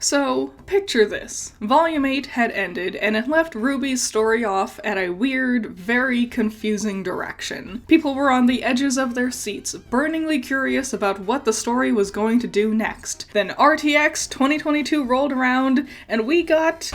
So, picture this. Volume 8 had ended, and it left RWBY's story off at a weird, very confusing direction. People were on the edges of their seats, burningly curious about what the story was going to do next. Then RTX 2022 rolled around, and we got...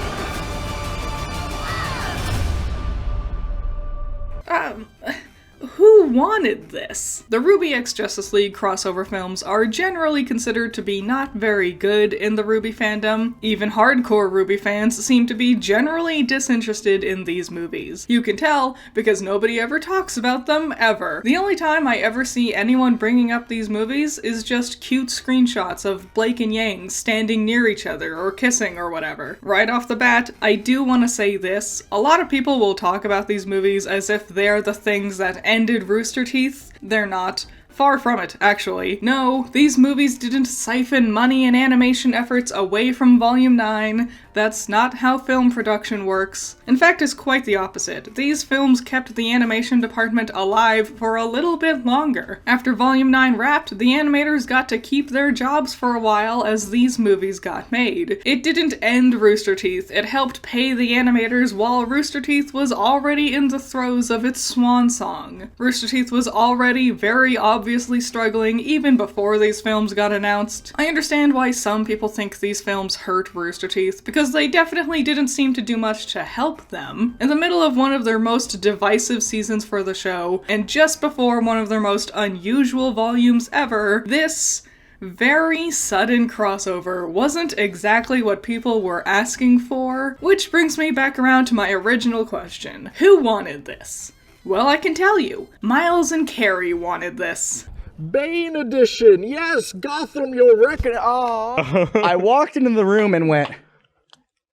who wanted this? The RWBY x Justice League crossover films are generally considered to be not very good in the RWBY fandom. Even hardcore RWBY fans seem to be generally disinterested in these movies. You can tell because nobody ever talks about them, ever. The only time I ever see anyone bringing up these movies is just cute screenshots of Blake and Yang standing near each other or kissing or whatever. Right off the bat, I do want to say this. A lot of people will talk about these movies as if they're the things that ended Rooster Teeth. They're not. Far from it, actually. No, these movies didn't siphon money and animation efforts away from Volume 9. That's not how film production works. In fact, it's quite the opposite. These films kept the animation department alive for a little bit longer. After Volume 9 wrapped, the animators got to keep their jobs for a while as these movies got made. It didn't end Rooster Teeth, it helped pay the animators while Rooster Teeth was already in the throes of its swan song. Rooster Teeth was already very obviously struggling even before these films got announced. I understand why some people think these films hurt Rooster Teeth, because they definitely didn't seem to do much to help them. In the middle of one of their most divisive seasons for the show, and just before one of their most unusual volumes ever, this very sudden crossover wasn't exactly what people were asking for, which brings me back around to my original question. Who wanted this? Well, I can tell you. Miles and Carrie wanted this. Bane edition, yes, Gotham, you'll reckon. Oh. I walked into the room and went,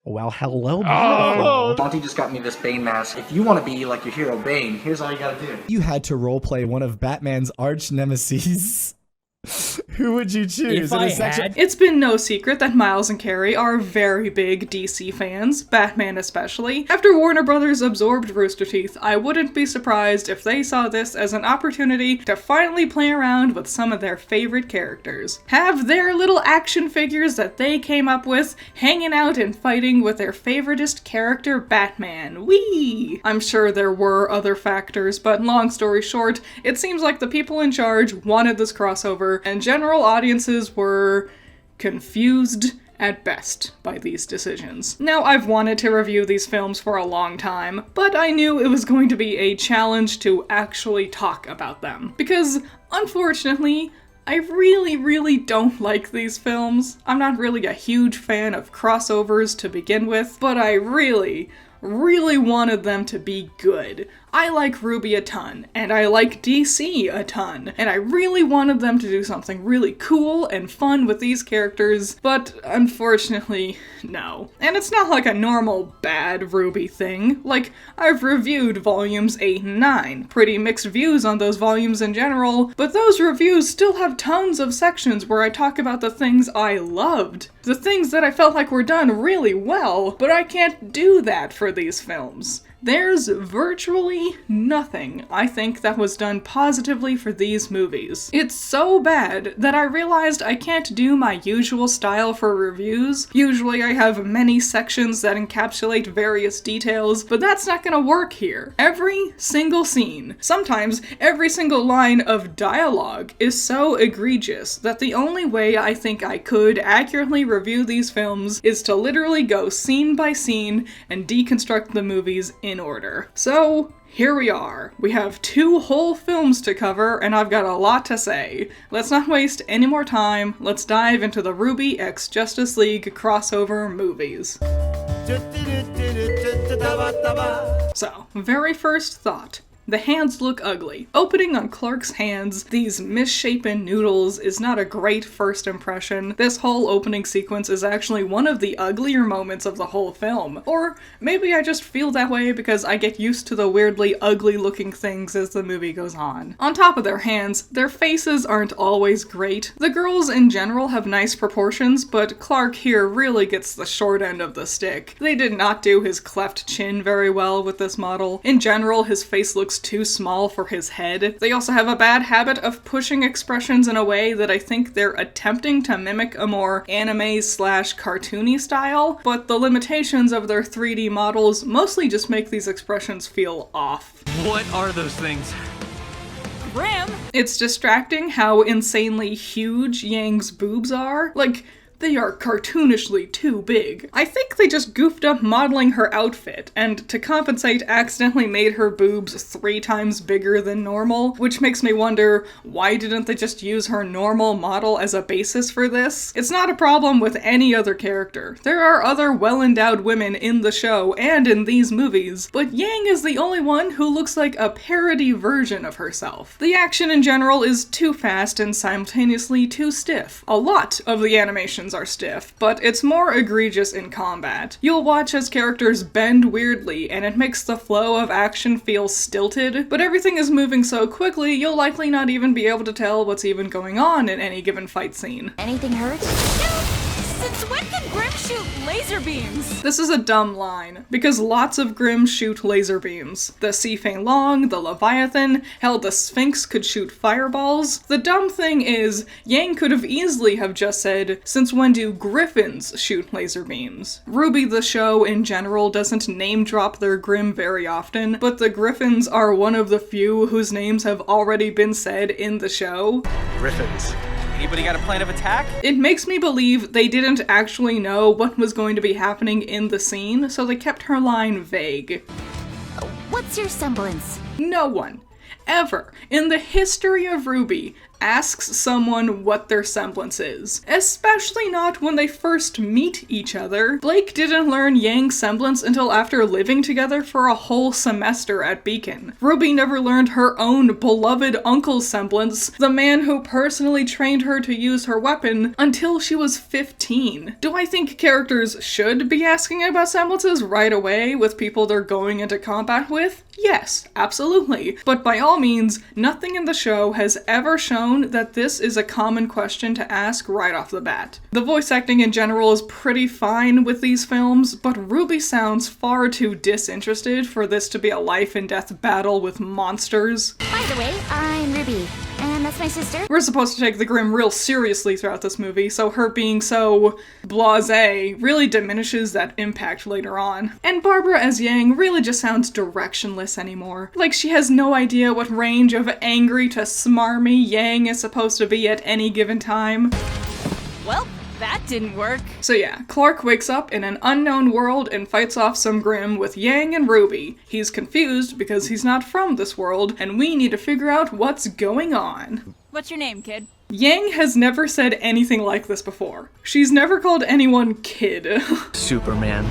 well, hello, beautiful. Monty just got me this Bane mask. If you want to be like your hero Bane, here's all you gotta do. You had to roleplay one of Batman's arch nemesis. Who would you choose? It's been no secret that Miles and Carrie are very big DC fans, Batman especially. After Warner Brothers absorbed Rooster Teeth, I wouldn't be surprised if they saw this as an opportunity to finally play around with some of their favorite characters. Have their little action figures that they came up with hanging out and fighting with their favoritist character, Batman. Whee! I'm sure there were other factors, but long story short, it seems like the people in charge wanted this crossover, and general audiences were confused at best by these decisions. Now, I've wanted to review these films for a long time, but I knew it was going to be a challenge to actually talk about them. Because, unfortunately, I really don't like these films. I'm not really a huge fan of crossovers to begin with, but I really wanted them to be good. I like RWBY a ton, and I like DC a ton, and I really wanted them to do something really cool and fun with these characters, but unfortunately, no. And it's not like a normal bad RWBY thing. Like, I've reviewed volumes 8 and 9, pretty mixed views on those volumes in general, but those reviews still have tons of sections where I talk about the things I loved, the things that I felt like were done really well, but I can't do that for these films. There's virtually nothing, I think, that was done positively for these movies. It's so bad that I realized I can't do my usual style for reviews. Usually I have many sections that encapsulate various details, but that's not gonna work here. Every single scene, sometimes every single line of dialogue, is so egregious that the only way I think I could accurately review these films is to literally go scene by scene and deconstruct the movies in order. So, here we are. We have 2 whole films to cover, and I've got a lot to say. Let's not waste any more time. Let's dive into the RWBY x Justice League crossover movies. So, very first thought. The hands look ugly. Opening on Clark's hands, these misshapen noodles, is not a great first impression. This whole opening sequence is actually one of the uglier moments of the whole film. Or maybe I just feel that way because I get used to the weirdly ugly looking things as the movie goes on. On top of their hands, their faces aren't always great. The girls in general have nice proportions, but Clark here really gets the short end of the stick. They did not do his cleft chin very well with this model. In general, his face looks looks too small for his head. They also have a bad habit of pushing expressions in a way that I think they're attempting to mimic a more anime/cartoony style, but the limitations of their 3D models mostly just make these expressions feel off. What are those things? Grim? It's distracting how insanely huge Yang's boobs are. Like, they are cartoonishly too big. I think they just goofed up modeling her outfit, and to compensate accidentally made her boobs 3 times bigger than normal, which makes me wonder, why didn't they just use her normal model as a basis for this? It's not a problem with any other character. There are other well-endowed women in the show and in these movies, but Yang is the only one who looks like a parody version of herself. The action in general is too fast and simultaneously too stiff. A lot of the animations are stiff, but it's more egregious in combat. You'll watch as characters bend weirdly, and it makes the flow of action feel stilted, but everything is moving so quickly you'll likely not even be able to tell what's even going on in any given fight scene. Anything hurt? Since when can Grim shoot laser beams? This is a dumb line, because lots of Grimm shoot laser beams. The Xifei Long, the Leviathan, hell, the Sphinx could shoot fireballs. The dumb thing is, Yang could have easily have just said, since when do griffins shoot laser beams? RWBY the show in general doesn't name drop their Grimm very often, but the griffins are one of the few whose names have already been said in the show. Griffins. Anybody got a plan of attack? It makes me believe they didn't actually know what was going to be happening in the scene, so they kept her line vague. What's your semblance? No one, ever, in the history of RWBY, asks someone what their semblance is. Especially not when they first meet each other. Blake didn't learn Yang's semblance until after living together for a whole semester at Beacon. RWBY never learned her own beloved uncle's semblance, the man who personally trained her to use her weapon, until she was 15. Do I think characters should be asking about semblances right away with people they're going into combat with? Yes, absolutely. But by all means, nothing in the show has ever shown that this is a common question to ask right off the bat. The voice acting in general is pretty fine with these films, but RWBY sounds far too disinterested for this to be a life and death battle with monsters. By the way, I'm Ruby, and that's my sister. We're supposed to take the Grimm real seriously throughout this movie, so her being so blasé really diminishes that impact later on. And Barbara as Yang really just sounds directionless anymore. Like she has no idea what range of angry to smarmy Yang is supposed to be at any given time. Well, that didn't work. So yeah, Clark wakes up in an unknown world and fights off some Grimm with Yang and RWBY. He's confused because he's not from this world, and we need to figure out what's going on. What's your name, kid? Yang has never said anything like this before. She's never called anyone kid. Superman.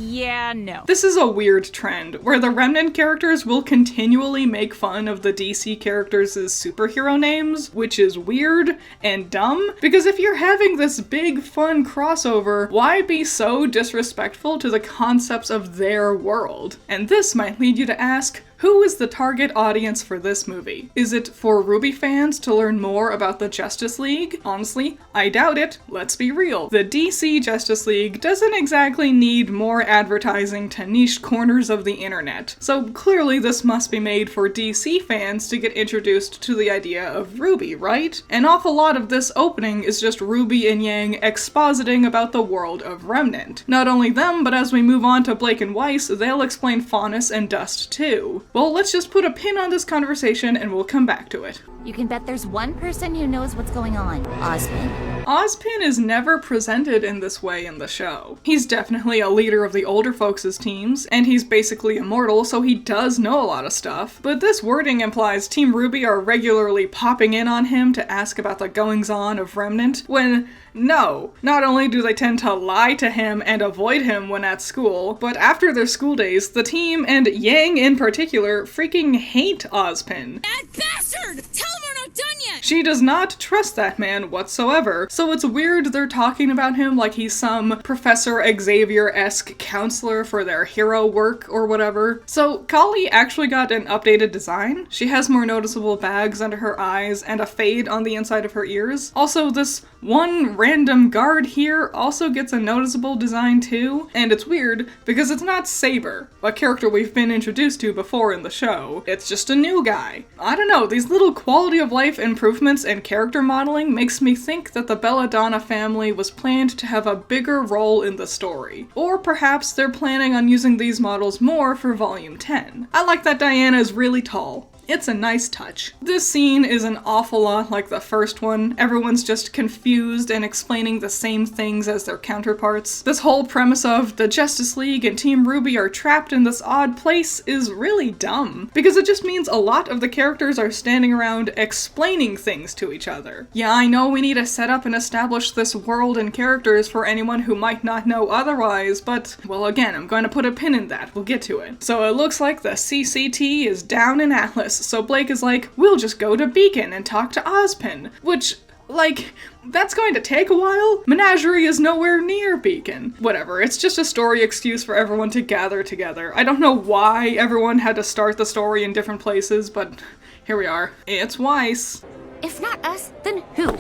Yeah, no. This is a weird trend, where the Remnant characters will continually make fun of the DC characters' superhero names, which is weird and dumb, because if you're having this big fun crossover, why be so disrespectful to the concepts of their world? And this might lead you to ask, who is the target audience for this movie? Is it for RWBY fans to learn more about the Justice League? Honestly, I doubt it. Let's be real. The DC Justice League doesn't exactly need more advertising to niche corners of the internet. So clearly this must be made for DC fans to get introduced to the idea of RWBY, right? An awful lot of this opening is just RWBY and Yang expositing about the world of Remnant. Not only them, but as we move on to Blake and Weiss, they'll explain Faunus and Dust too. Well, let's just put a pin on this conversation and we'll come back to it. You can bet there's one person who knows what's going on. Ozpin. Ozpin is never presented in this way in the show. He's definitely a leader of the older folks' teams, and he's basically immortal, so he does know a lot of stuff. But this wording implies Team RWBY are regularly popping in on him to ask about the goings-on of Remnant, when no, not only do they tend to lie to him and avoid him when at school, but after their school days, the team, and Yang in particular, freaking hate Ozpin. That bastard! Tell him we're not done yet! She does not trust that man whatsoever, so it's weird they're talking about him like he's some Professor Xavier-esque counselor for their hero work or whatever. So Kali actually got an updated design. She has more noticeable bags under her eyes and a fade on the inside of her ears. Also, this one random guard here also gets a noticeable design too, and it's weird because it's not Saber, a character we've been introduced to before in the show. It's just a new guy. I don't know, these little quality of life improvements and character modeling makes me think that the Belladonna family was planned to have a bigger role in the story. Or perhaps they're planning on using these models more for Volume 10. I like that Diana is really tall. It's a nice touch. This scene is an awful lot like the first one. Everyone's just confused and explaining the same things as their counterparts. This whole premise of the Justice League and Team RWBY are trapped in this odd place is really dumb, because it just means a lot of the characters are standing around explaining things to each other. Yeah, I know we need to set up and establish this world and characters for anyone who might not know otherwise, but, well, again, I'm going to put a pin in that. We'll get to it. So it looks like the CCT is down in Atlas. So Blake is like, we'll just go to Beacon and talk to Ozpin, which, like, that's going to take a while. Menagerie is nowhere near Beacon. Whatever, it's just a story excuse for everyone to gather together. I don't know why everyone had to start the story in different places, but here we are. It's Weiss. If not us, then who?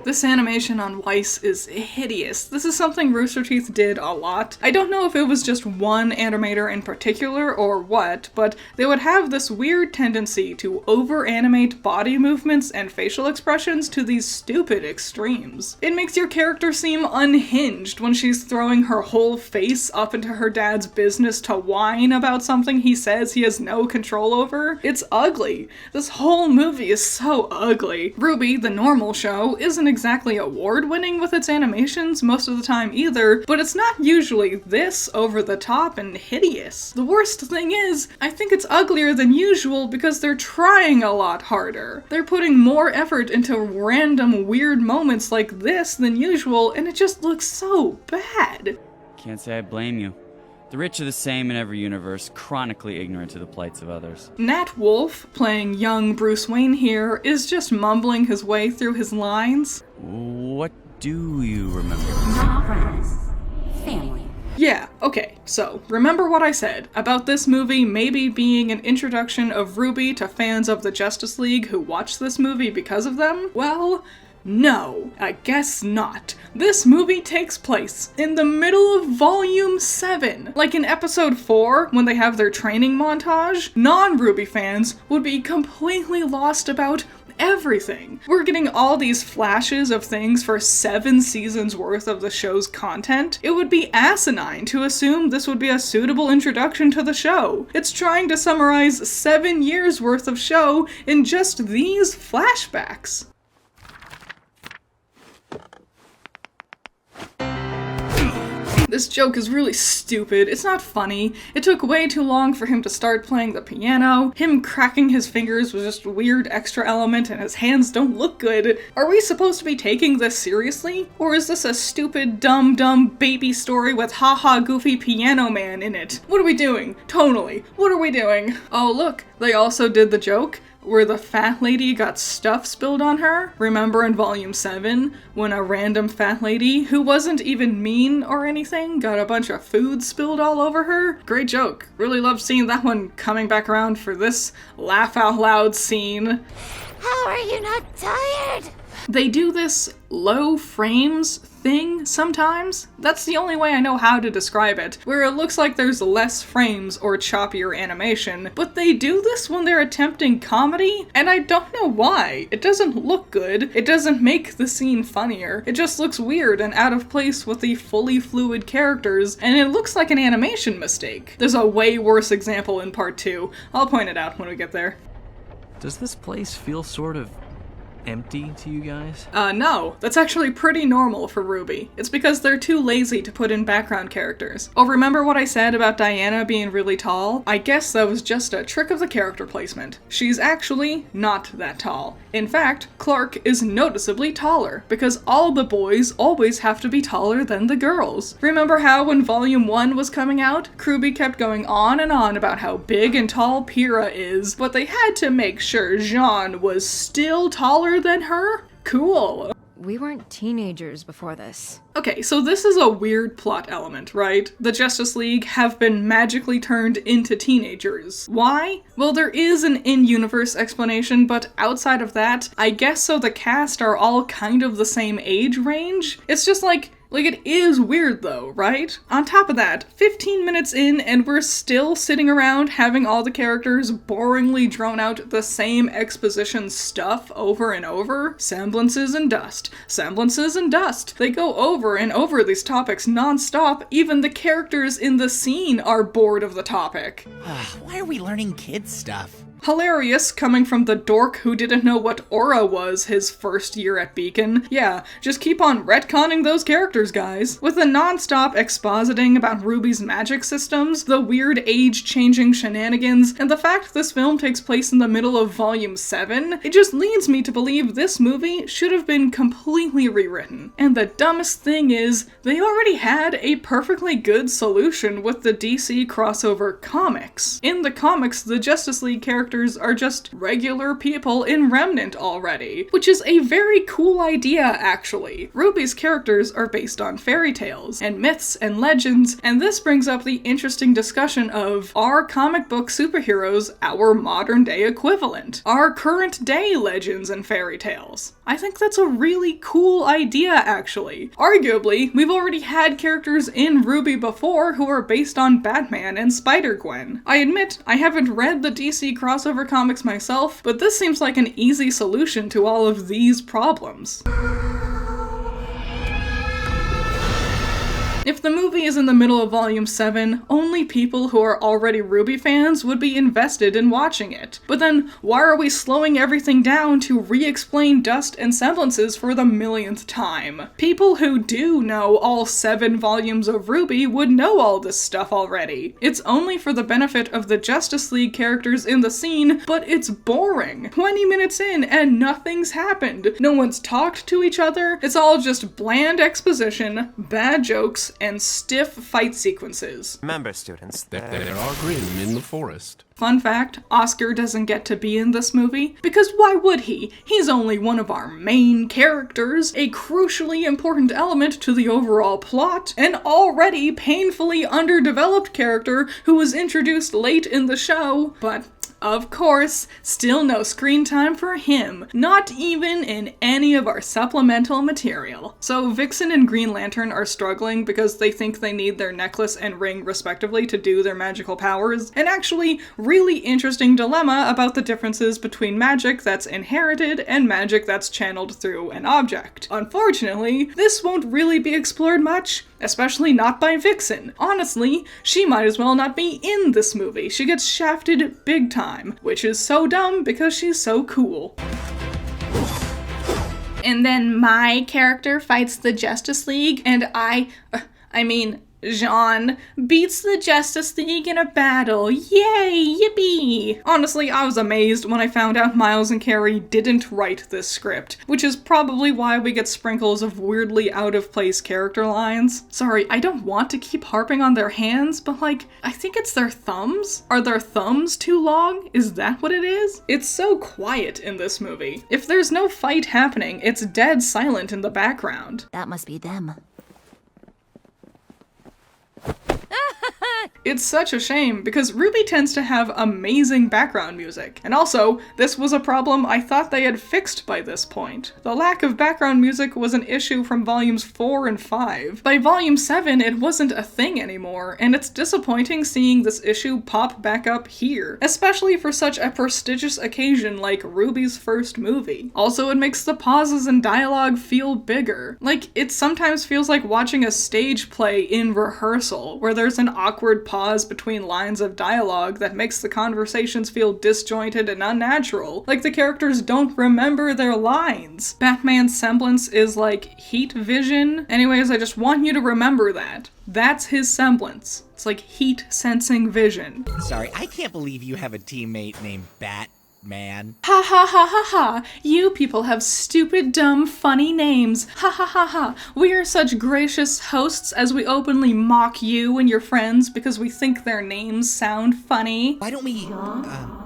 This animation on Weiss is hideous. This is something Rooster Teeth did a lot. I don't know if it was just one animator in particular or what, but they would have this weird tendency to over-animate body movements and facial expressions to these stupid extremes. It makes your character seem unhinged when she's throwing her whole face up into her dad's business to whine about something he says he has no control over. It's ugly. This whole movie is so ugly. RWBY, the normal show, isn't exactly award-winning with its animations most of the time either, but it's not usually this over-the-top and hideous. The worst thing is, I think it's uglier than usual because they're trying a lot harder. They're putting more effort into random weird moments like this than usual, and it just looks so bad. Can't say I blame you. The rich are the same in every universe, chronically ignorant to the plights of others. Nat Wolff, playing young Bruce Wayne here, is just mumbling his way through his lines. What do you remember? Not friends. Family. Yeah, okay, so remember what I said about this movie maybe being an introduction of RWBY to fans of the Justice League who watch this movie because of them? Well, no, I guess not. This movie takes place in the middle of Volume 7. Like in Episode 4, when they have their training montage, non-RWBY fans would be completely lost about everything. We're getting all these flashes of things for 7 seasons worth of the show's content. It would be asinine to assume this would be a suitable introduction to the show. It's trying to summarize 7 years worth of show in just these flashbacks. This joke is really stupid. It's not funny. It took way too long for him to start playing the piano. Him cracking his fingers was just a weird extra element, and his hands don't look good. Are we supposed to be taking this seriously? Or is this a stupid, dumb baby story with haha goofy piano man in it? What are we doing? Tonally, what are we doing? Oh look, they also did the joke where the fat lady got stuff spilled on her. Remember in Volume 7, when a random fat lady, who wasn't even mean or anything, got a bunch of food spilled all over her? Great joke. Really loved seeing that one coming back around for this laugh out loud scene. How are you not tired? They do this low frames thing sometimes. That's the only way I know how to describe it, where it looks like there's less frames or choppier animation, but they do this when they're attempting comedy, and I don't know why. It doesn't look good, it doesn't make the scene funnier, it just looks weird and out of place with the fully fluid characters, and it looks like an animation mistake. There's a way worse example in Part 2. I'll point it out when we get there. Does this place feel sort of empty to you guys? No. That's actually pretty normal for RWBY. It's because they're too lazy to put in background characters. Oh, remember what I said about Diana being really tall? I guess that was just a trick of the character placement. She's actually not that tall. In fact, Clark is noticeably taller, because all the boys always have to be taller than the girls. Remember how when Volume 1 was coming out, RWBY kept going on and on about how big and tall Pyrrha is, but they had to make sure Jean was still taller than her? Cool. We weren't teenagers before this. Okay, so this is a weird plot element, right? The Justice League have been magically turned into teenagers. Why? Well, there is an in-universe explanation, but outside of that, I guess so the cast are all kind of the same age range? It's just like it is weird though, right? On top of that, 15 minutes in and we're still sitting around having all the characters boringly drone out the same exposition stuff over and over. Semblances and dust. Semblances and dust. They go over and over these topics non-stop. Even the characters in the scene are bored of the topic. Why are we learning kids stuff? Hilarious, coming from the dork who didn't know what aura was his first year at Beacon. Yeah, just keep on retconning those characters, guys. With the non-stop expositing about RWBY's magic systems, the weird age-changing shenanigans, and the fact this film takes place in the middle of Volume 7, it just leads me to believe this movie should have been completely rewritten. And the dumbest thing is, they already had a perfectly good solution with the DC crossover comics. In the comics, the Justice League characters are just regular people in Remnant already, which is a very cool idea, actually. RWBY's characters are based on fairy tales and myths and legends, and this brings up the interesting discussion of, are comic book superheroes our modern day equivalent? Are current day legends and fairy tales? I think that's a really cool idea, actually. Arguably, we've already had characters in RWBY before who are based on Batman and Spider-Gwen. I admit, I haven't read the DC crossover comics myself, but this seems like an easy solution to all of these problems. If the movie is in the middle of Volume 7, only people who are already RWBY fans would be invested in watching it. But then, why are we slowing everything down to re-explain dust and semblances for the millionth time? People who do know all 7 volumes of RWBY would know all this stuff already. It's only for the benefit of the Justice League characters in the scene, but it's boring. 20 minutes in and nothing's happened. No one's talked to each other. It's all just bland exposition, bad jokes, and stiff fight sequences. Remember, students, there are grim in the forest. Fun fact, Oscar doesn't get to be in this movie, because why would he? He's only one of our main characters, a crucially important element to the overall plot, an already painfully underdeveloped character who was introduced late in the show, but of course, still no screen time for him, not even in any of our supplemental material. So Vixen and Green Lantern are struggling because they think they need their necklace and ring respectively to do their magical powers, an actually really interesting dilemma about the differences between magic that's inherited and magic that's channeled through an object. Unfortunately, this won't really be explored much, especially not by Vixen. Honestly, she might as well not be in this movie. She gets shafted big time, which is so dumb because she's so cool. And then my character fights the Justice League, and Jean beats the Justice League in a battle. Yay! Yippee! Honestly, I was amazed when I found out Miles and Carey didn't write this script, which is probably why we get sprinkles of weirdly out-of-place character lines. Sorry, I don't want to keep harping on their hands, but I think it's their thumbs? Are their thumbs too long? Is that what it is? It's so quiet in this movie. If there's no fight happening, it's dead silent in the background. That must be them. It's such a shame, because RWBY tends to have amazing background music. And also, this was a problem I thought they had fixed by this point. The lack of background music was an issue from volumes 4 and 5. By volume 7, it wasn't a thing anymore, and it's disappointing seeing this issue pop back up here, especially for such a prestigious occasion like RWBY's first movie. Also, it makes the pauses and dialogue feel bigger. It sometimes feels like watching a stage play in rehearsal, where there's an awkward pause between lines of dialogue that makes the conversations feel disjointed and unnatural, like the characters don't remember their lines. Batman's semblance is like heat vision. Anyways, I just want you to remember that. That's his semblance. It's like heat sensing vision. Sorry, I can't believe you have a teammate named Batman. Ha ha ha ha ha! You people have stupid, dumb, funny names. Ha ha ha ha! We are such gracious hosts as we openly mock you and your friends because we think their names sound funny. Why don't we, Sean?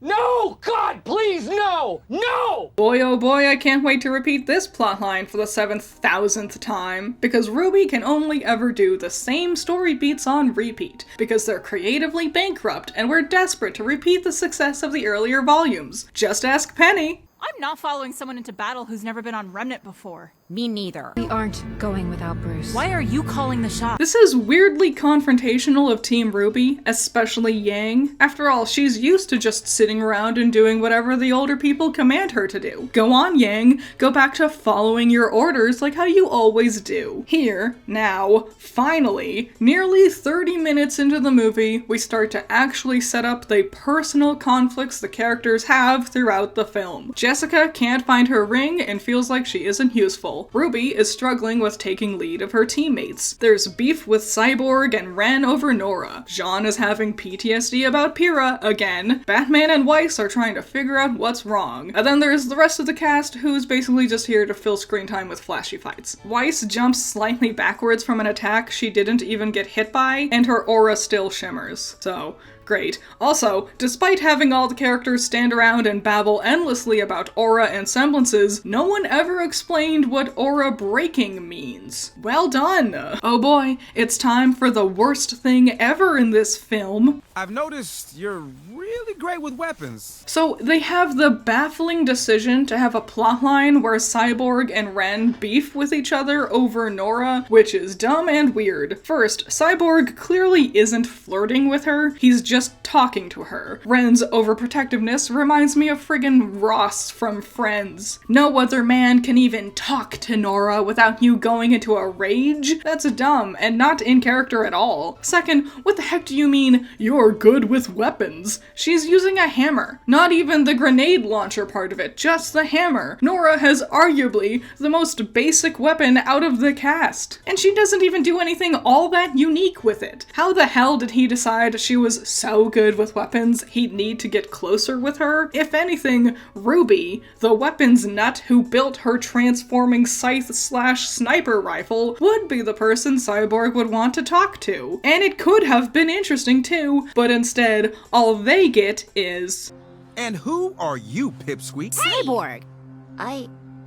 No! God, please, no! No! Boy oh boy, I can't wait to repeat this plotline for the 7,000th time, because RWBY can only ever do the same story beats on repeat, because they're creatively bankrupt and we're desperate to repeat the success of the earlier volumes. Just ask Penny. I'm not following someone into battle who's never been on Remnant before. Me neither. We aren't going without Bruce. Why are you calling the shots? This is weirdly confrontational of Team RWBY, especially Yang. After all, she's used to just sitting around and doing whatever the older people command her to do. Go on, Yang. Go back to following your orders like how you always do. Here, now, finally, nearly 30 minutes into the movie, we start to actually set up the personal conflicts the characters have throughout the film. Jessica can't find her ring and feels like she isn't useful. RWBY is struggling with taking lead of her teammates. There's beef with Cyborg and Ren over Nora. Jean is having PTSD about Pyrrha again. Batman and Weiss are trying to figure out what's wrong. And then there's the rest of the cast who's basically just here to fill screen time with flashy fights. Weiss jumps slightly backwards from an attack she didn't even get hit by, and her aura still shimmers. So, great. Also, despite having all the characters stand around and babble endlessly about aura and semblances, no one ever explained what aura breaking means. Well done! Oh boy, it's time for the worst thing ever in this film. I've noticed you're really great with weapons. So they have the baffling decision to have a plotline where Cyborg and Ren beef with each other over Nora, which is dumb and weird. First, Cyborg clearly isn't flirting with her, he's just talking to her. Ren's overprotectiveness reminds me of friggin' Ross from Friends. No other man can even talk to Nora without you going into a rage? That's dumb and not in character at all. Second, what the heck do you mean, you're good with weapons? She's using a hammer. Not even the grenade launcher part of it, just the hammer. Nora has arguably the most basic weapon out of the cast. And she doesn't even do anything all that unique with it. How the hell did he decide she was so good with weapons he'd need to get closer with her? If anything, RWBY, the weapons nut who built her transforming scythe/sniper rifle, would be the person Cyborg would want to talk to. And it could have been interesting too, but instead, all they get is... And who are you, Pipsqueak? Cyborg!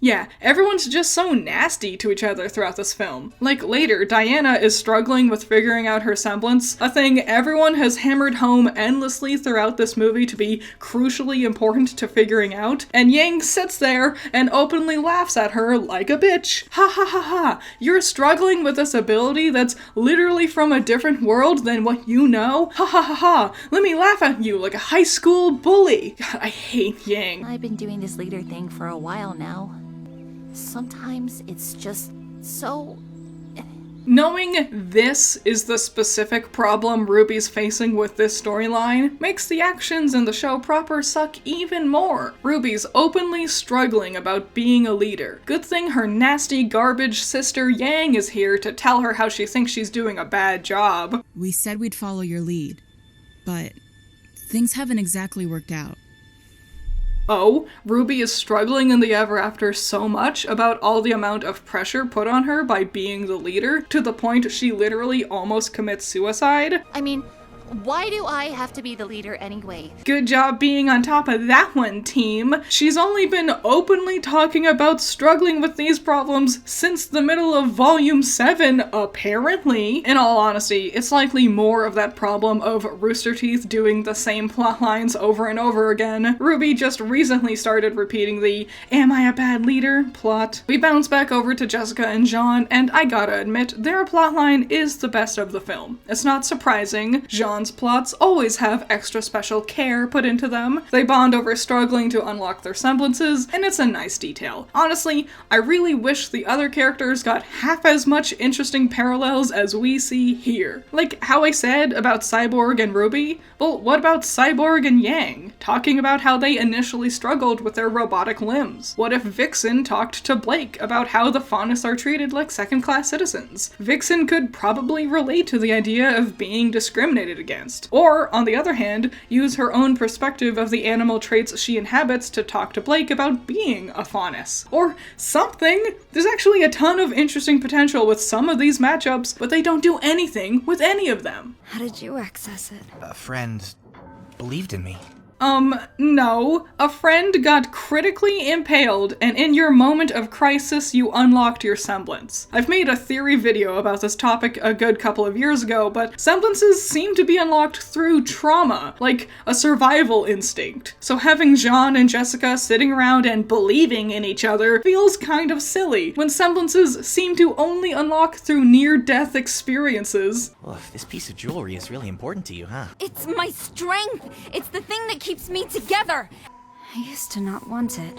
Yeah, everyone's just so nasty to each other throughout this film. Like later, Diana is struggling with figuring out her semblance, a thing everyone has hammered home endlessly throughout this movie to be crucially important to figuring out, and Yang sits there and openly laughs at her like a bitch. Ha ha ha ha, you're struggling with this ability that's literally from a different world than what you know? Ha ha ha ha, let me laugh at you like a high school bully. God, I hate Yang. I've been doing this leader thing for a while now. Sometimes it's just so... Knowing this is the specific problem RWBY's facing with this storyline makes the actions in the show proper suck even more. RWBY's openly struggling about being a leader. Good thing her nasty garbage sister Yang is here to tell her how she thinks she's doing a bad job. We said we'd follow your lead, but things haven't exactly worked out. Oh, RWBY is struggling in the Ever After so much about all the amount of pressure put on her by being the leader, to the point she literally almost commits suicide? I mean, why do I have to be the leader anyway? Good job being on top of that one, team. She's only been openly talking about struggling with these problems since the middle of Volume 7, apparently. In all honesty, it's likely more of that problem of Rooster Teeth doing the same plotlines over and over again. RWBY just recently started repeating the "Am I a bad leader?" plot. We bounce back over to Jessica and Jean, and I gotta admit, their plotline is the best of the film. It's not surprising. Jean John's plots always have extra special care put into them. They bond over struggling to unlock their semblances, and it's a nice detail. Honestly, I really wish the other characters got half as much interesting parallels as we see here. Like how I said about Cyborg and RWBY, well, what about Cyborg and Yang, talking about how they initially struggled with their robotic limbs? What if Vixen talked to Blake about how the Faunus are treated like second-class citizens? Vixen could probably relate to the idea of being discriminated against. Or, on the other hand, use her own perspective of the animal traits she inhabits to talk to Blake about being a Faunus. Or something! There's actually a ton of interesting potential with some of these matchups, but they don't do anything with any of them. How did you access it? A friend believed in me. No. A friend got critically impaled, and in your moment of crisis, you unlocked your semblance. I've made a theory video about this topic a good couple of years ago, but semblances seem to be unlocked through trauma, like a survival instinct. So having Jean and Jessica sitting around and believing in each other feels kind of silly, when semblances seem to only unlock through near-death experiences. Well, this piece of jewelry is really important to you, huh? It's my strength! It's the thing that keeps me together! I used to not want it.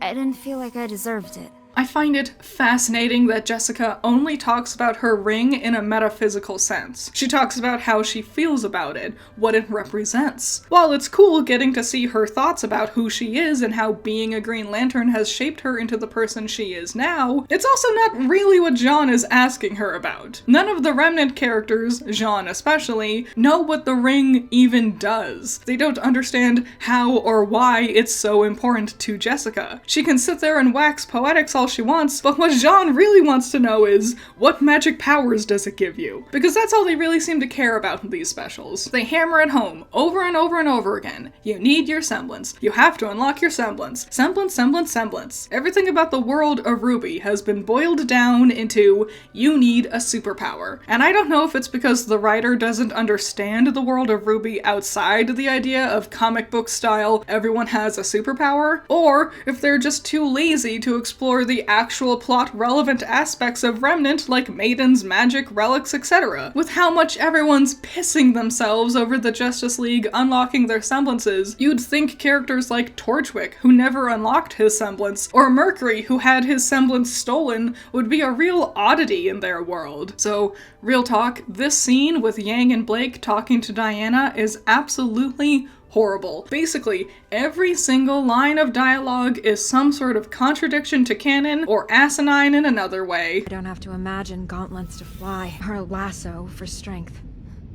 I didn't feel like I deserved it. I find it fascinating that Jessica only talks about her ring in a metaphysical sense. She talks about how she feels about it, what it represents. While it's cool getting to see her thoughts about who she is and how being a Green Lantern has shaped her into the person she is now, it's also not really what Jean is asking her about. None of the Remnant characters, Jean especially, know what the ring even does. They don't understand how or why it's so important to Jessica. She can sit there and wax poetics all she wants, but what Jean really wants to know is, what magic powers does it give you? Because that's all they really seem to care about in these specials. They hammer it home, over and over and over again. You need your semblance. You have to unlock your semblance. Semblance, semblance, semblance. Everything about the world of RWBY has been boiled down into, you need a superpower. And I don't know if it's because the writer doesn't understand the world of RWBY outside the idea of comic book style, everyone has a superpower, or if they're just too lazy to explore the actual plot-relevant aspects of Remnant, like maidens, magic, relics, etc. With how much everyone's pissing themselves over the Justice League unlocking their semblances, you'd think characters like Torchwick, who never unlocked his semblance, or Mercury, who had his semblance stolen, would be a real oddity in their world. So, real talk, this scene with Yang and Blake talking to Diana is absolutely horrible. Basically, every single line of dialogue is some sort of contradiction to canon or asinine in another way. I don't have to imagine gauntlets to fly or a lasso for strength.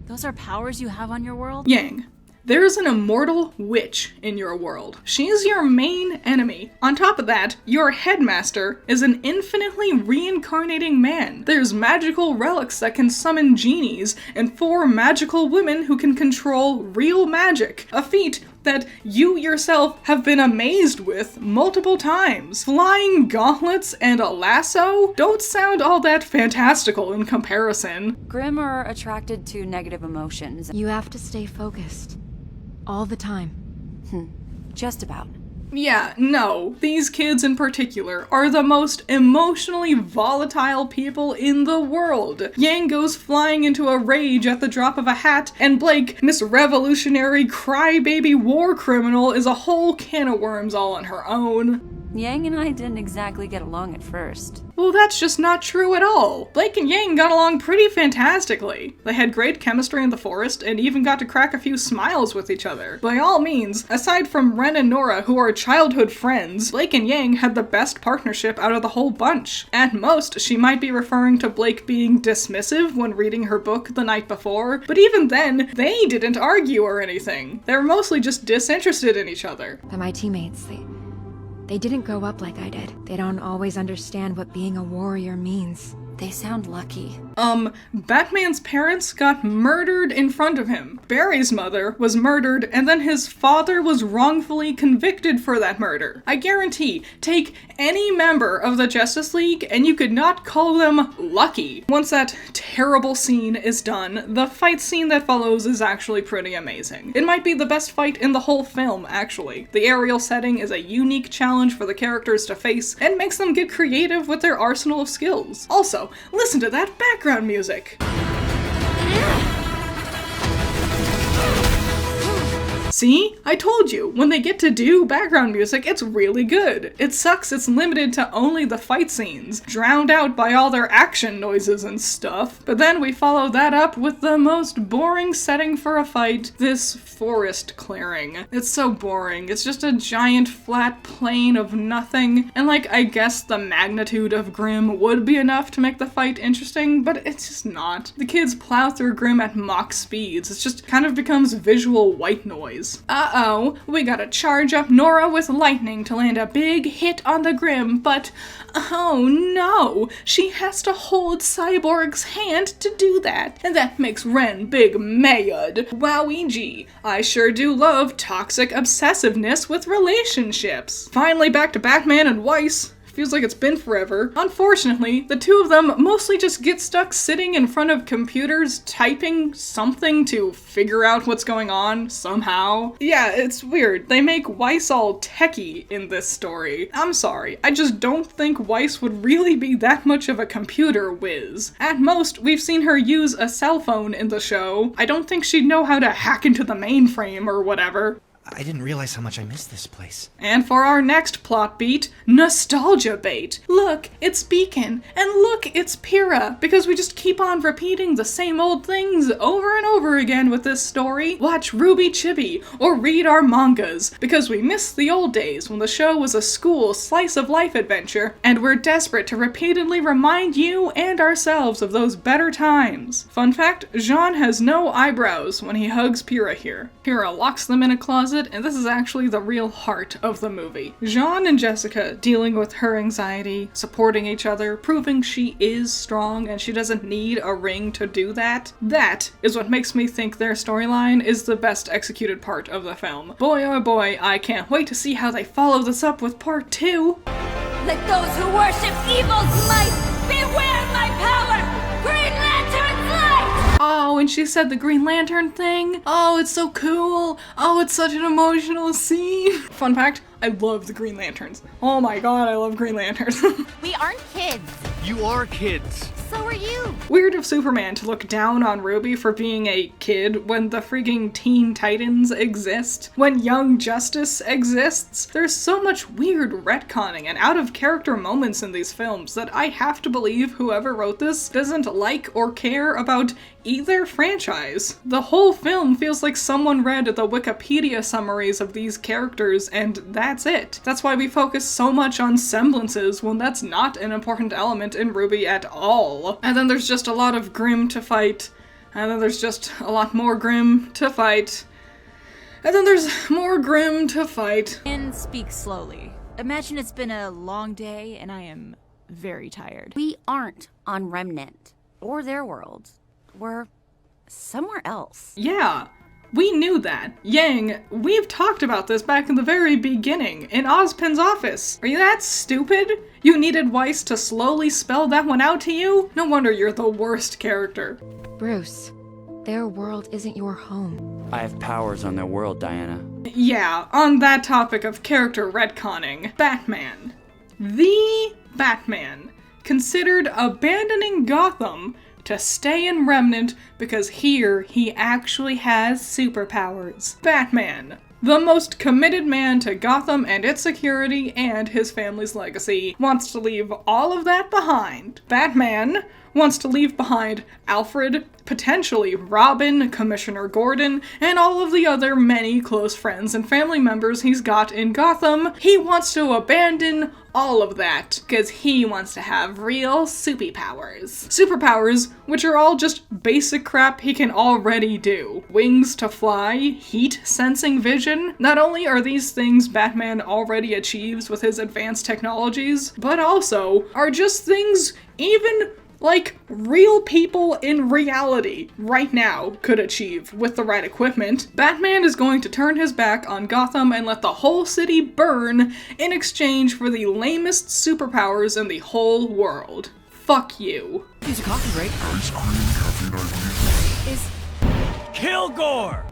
Those are powers you have on your world? Yang. There is an immortal witch in your world. She's your main enemy. On top of that, your headmaster is an infinitely reincarnating man. There's magical relics that can summon genies, and 4 magical women who can control real magic. A feat that you yourself have been amazed with multiple times. Flying gauntlets and a lasso don't sound all that fantastical in comparison. Grimm are attracted to negative emotions. You have to stay focused. All the time. Just about. Yeah, no. These kids in particular are the most emotionally volatile people in the world. Yang goes flying into a rage at the drop of a hat, and Blake, Miss Revolutionary Crybaby War Criminal, is a whole can of worms all on her own. Yang and I didn't exactly get along at first. Well, that's just not true at all. Blake and Yang got along pretty fantastically. They had great chemistry in the forest, and even got to crack a few smiles with each other. By all means, aside from Ren and Nora, who are childhood friends, Blake and Yang had the best partnership out of the whole bunch. At most, she might be referring to Blake being dismissive when reading her book the night before, but even then, they didn't argue or anything. They were mostly just disinterested in each other. They're my teammates. They didn't grow up like I did. They don't always understand what being a warrior means. They sound lucky. Batman's parents got murdered in front of him. Barry's mother was murdered, and then his father was wrongfully convicted for that murder. I guarantee, take any member of the Justice League, and you could not call them lucky. Once that terrible scene is done, the fight scene that follows is actually pretty amazing. It might be the best fight in the whole film, actually. The aerial setting is a unique challenge for the characters to face, and makes them get creative with their arsenal of skills. Also, listen to that background music! See? I told you, when they get to do background music, it's really good. It sucks it's limited to only the fight scenes, drowned out by all their action noises and stuff. But then we follow that up with the most boring setting for a fight, this forest clearing. It's so boring. It's just a giant flat plain of nothing, and like, I guess the magnitude of Grimm would be enough to make the fight interesting, but it's just not. The kids plow through Grimm at Mach speeds. It just kind of becomes visual white noise. Uh-oh, we gotta charge up Nora with lightning to land a big hit on the Grimm, but oh no, she has to hold Cyborg's hand to do that, and that makes Ren big mad. Wowee, I sure do love toxic obsessiveness with relationships. Finally back to Batman and Weiss. Feels like it's been forever. Unfortunately, the two of them mostly just get stuck sitting in front of computers typing something to figure out what's going on somehow. Yeah, it's weird. They make Weiss all techie in this story. I'm sorry, I just don't think Weiss would really be that much of a computer whiz. At most, we've seen her use a cell phone in the show. I don't think she'd know how to hack into the mainframe or whatever. I didn't realize how much I missed this place. And for our next plot beat, nostalgia bait. Look, it's Beacon, and look, it's Pyrrha, because we just keep on repeating the same old things over and over again with this story. Watch RWBY Chibi, or read our mangas, because we miss the old days when the show was a school slice-of-life adventure, and we're desperate to repeatedly remind you and ourselves of those better times. Fun fact, Jean has no eyebrows when he hugs Pyrrha here. Pyrrha locks them in a closet, and this is actually the real heart of the movie. Jean and Jessica dealing with her anxiety, supporting each other, proving she is strong and she doesn't need a ring to do that. That is what makes me think their storyline is the best executed part of the film. Boy oh boy, I can't wait to see how they follow this up with part 2. Let those who worship evil's might beware my power! Green Lantern's light! Oh, and she said the Green Lantern thing. Oh, it's so cool. Oh, it's such an emotional scene. Fun fact, I love the Green Lanterns. Oh my god, I love Green Lanterns. We aren't kids. You are kids. So are you. Weird of Superman to look down on RWBY for being a kid when the freaking Teen Titans exist. When Young Justice exists. There's so much weird retconning and out-of-character moments in these films that I have to believe whoever wrote this doesn't like or care about either franchise. The whole film feels like someone read the Wikipedia summaries of these characters and that's it. That's why we focus so much on semblances when that's not an important element in RWBY at all. And then there's just a lot of Grimm to fight, and then there's just a lot more Grimm to fight, and then there's more Grimm to fight. And speak slowly. Imagine it's been a long day and I am very tired. We aren't on Remnant, or their world. We're somewhere else. Yeah, we knew that. Yang, we've talked about this back in the very beginning, in Ozpin's office. Are you that stupid? You needed Weiss to slowly spell that one out to you? No wonder you're the worst character. Bruce, their world isn't your home. I have powers on their world, Diana. Yeah, on that topic of character retconning, Batman. The Batman considered abandoning Gotham to stay in Remnant because here he actually has superpowers. Batman, the most committed man to Gotham and its security and his family's legacy, wants to leave all of that behind. Batman wants to leave behind Alfred, potentially Robin, Commissioner Gordon, and all of the other many close friends and family members he's got in Gotham. He wants to abandon all of that, because he wants to have real superpowers. Superpowers, which are all just basic crap he can already do. Wings to fly, heat sensing vision. Not only are these things Batman already achieves with his advanced technologies, but also are just things even like real people in reality right now could achieve with the right equipment. Batman is going to turn his back on Gotham and let the whole city burn in exchange for the lamest superpowers in the whole world. Fuck you. Use a coffee break. Ice cream, caffeine, IV. Is Kilgore!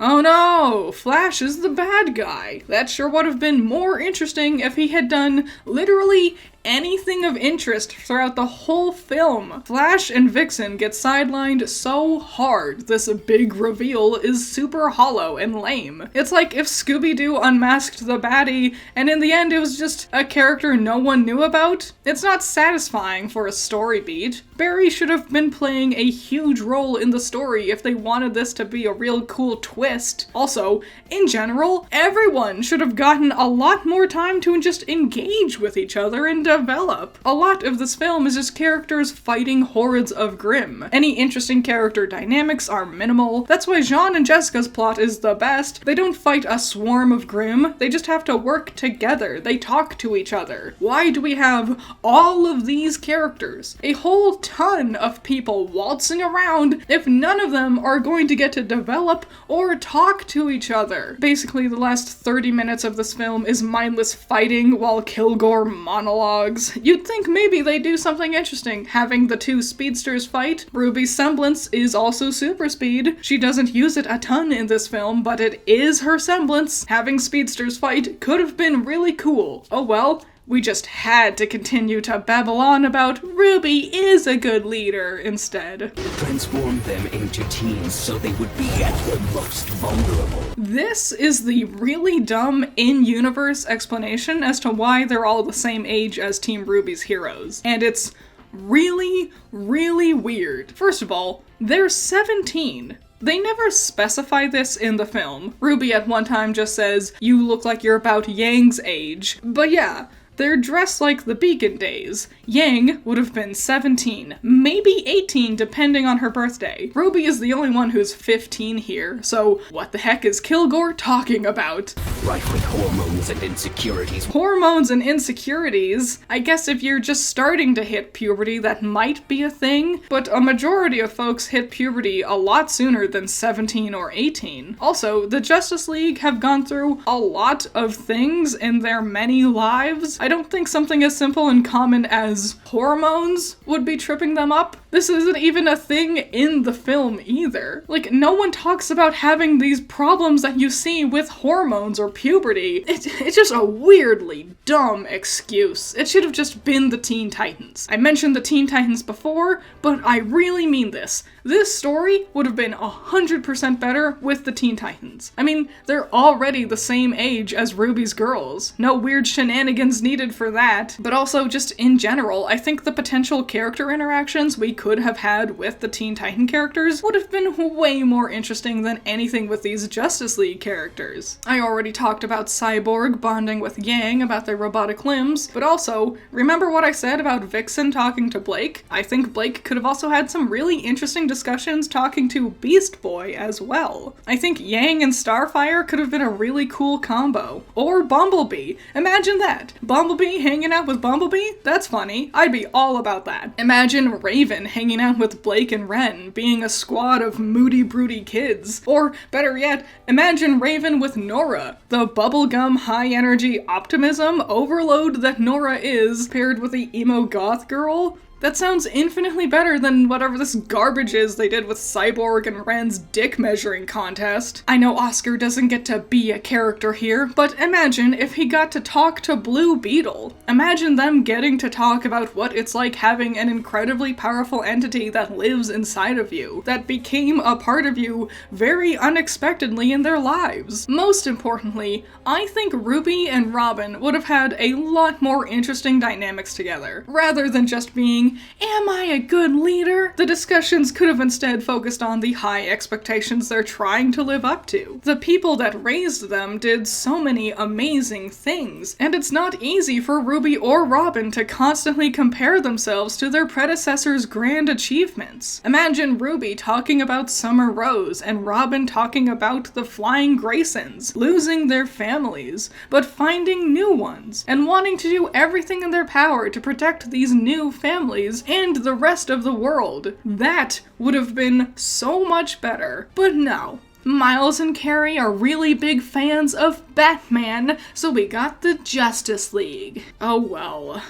Oh no! Flash is the bad guy. That sure would have been more interesting if he had done literally anything of interest throughout the whole film. Flash and Vixen get sidelined so hard. This big reveal is super hollow and lame. It's like if Scooby-Doo unmasked the baddie and in the end it was just a character no one knew about. It's not satisfying for a story beat. Barry should have been playing a huge role in the story if they wanted this to be a real cool twist. Also, in general, everyone should have gotten a lot more time to just engage with each other and develop. A lot of this film is just characters fighting hordes of Grimm. Any interesting character dynamics are minimal. That's why Jean and Jessica's plot is the best. They don't fight a swarm of Grimm, they just have to work together. They talk to each other. Why do we have all of these characters? A whole ton of people waltzing around if none of them are going to get to develop or talk to each other. Basically, the last 30 minutes of this film is mindless fighting while Kilgore monologues. You'd think maybe they do something interesting, having the two speedsters fight. Ruby's semblance is also super speed. She doesn't use it a ton in this film, but it is her semblance. Having speedsters fight could have been really cool. Oh well. We just had to continue to babble on about RWBY is a good leader instead. Transform them into teens so they would be at their most vulnerable. This is the really dumb in-universe explanation as to why they're all the same age as Team RWBY's heroes. And it's really, really weird. First of all, they're 17. They never specify this in the film. RWBY at one time just says, "You look like you're about Yang's age." But yeah, they're dressed like the Beacon days. Yang would have been 17, maybe 18 depending on her birthday. RWBY is the only one who's 15 here, so what the heck is Kilgore talking about? Right with hormones and insecurities. Hormones and insecurities? I guess if you're just starting to hit puberty, that might be a thing, but a majority of folks hit puberty a lot sooner than 17 or 18. Also, the Justice League have gone through a lot of things in their many lives. I don't think something as simple and common as hormones would be tripping them up. This isn't even a thing in the film either. Like, no one talks about having these problems that you see with hormones or puberty. It's just a weirdly dumb excuse. It should have just been the Teen Titans. I mentioned the Teen Titans before, but I really mean this. This story would have been 100% better with the Teen Titans. I mean, they're already the same age as RWBY's girls. No weird shenanigans needed for that. But also, just in general, I think the potential character interactions we could have had with the Teen Titan characters would have been way more interesting than anything with these Justice League characters. I already talked about Cyborg bonding with Yang about their robotic limbs, but also, remember what I said about Vixen talking to Blake? I think Blake could have also had some really interesting discussions talking to Beast Boy as well. I think Yang and Starfire could have been a really cool combo. Or Bumblebee. Imagine that. Bumblebee hanging out with Bumblebee? That's funny. I'd be all about that. Imagine Raven hanging out with Blake and Ren, being a squad of moody, broody kids. Or, better yet, imagine Raven with Nora, the bubblegum high-energy optimism overload that Nora is, paired with the emo goth girl. That sounds infinitely better than whatever this garbage is they did with Cyborg and Ren's dick measuring contest. I know Oscar doesn't get to be a character here, but imagine if he got to talk to Blue Beetle. Imagine them getting to talk about what it's like having an incredibly powerful entity that lives inside of you, that became a part of you very unexpectedly in their lives. Most importantly, I think RWBY and Robin would have had a lot more interesting dynamics together, rather than just being, "Am I a good leader?" The discussions could have instead focused on the high expectations they're trying to live up to. The people that raised them did so many amazing things, and it's not easy for RWBY or Robin to constantly compare themselves to their predecessors' grand achievements. Imagine RWBY talking about Summer Rose and Robin talking about the Flying Graysons, losing their families, but finding new ones, and wanting to do everything in their power to protect these new families and the rest of the world. That would have been so much better. But no. Miles and Carrie are really big fans of Batman, so we got the Justice League. Oh well.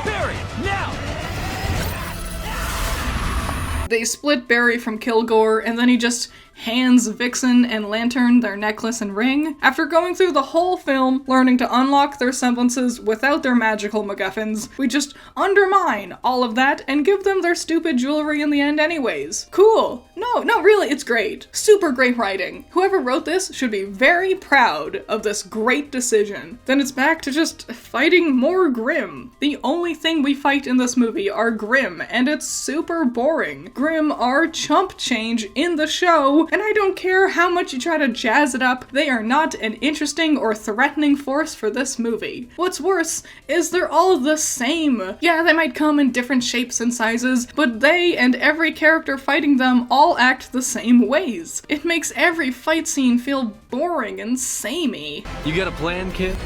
Barry, now! They split Barry from Kilgore, and then he just hands Vixen and Lantern their necklace and ring. After going through the whole film, learning to unlock their semblances without their magical MacGuffins, we just undermine all of that and give them their stupid jewelry in the end anyways. Cool. No, really, it's great. Super great writing. Whoever wrote this should be very proud of this great decision. Then it's back to just fighting more Grimm. The only thing we fight in this movie are Grimm, and it's super boring. Grimm are chump change in the show, and I don't care how much you try to jazz it up, they are not an interesting or threatening force for this movie. What's worse is they're all the same. Yeah, they might come in different shapes and sizes, but they and every character fighting them all act the same ways. It makes every fight scene feel boring and samey. You got a plan, kid?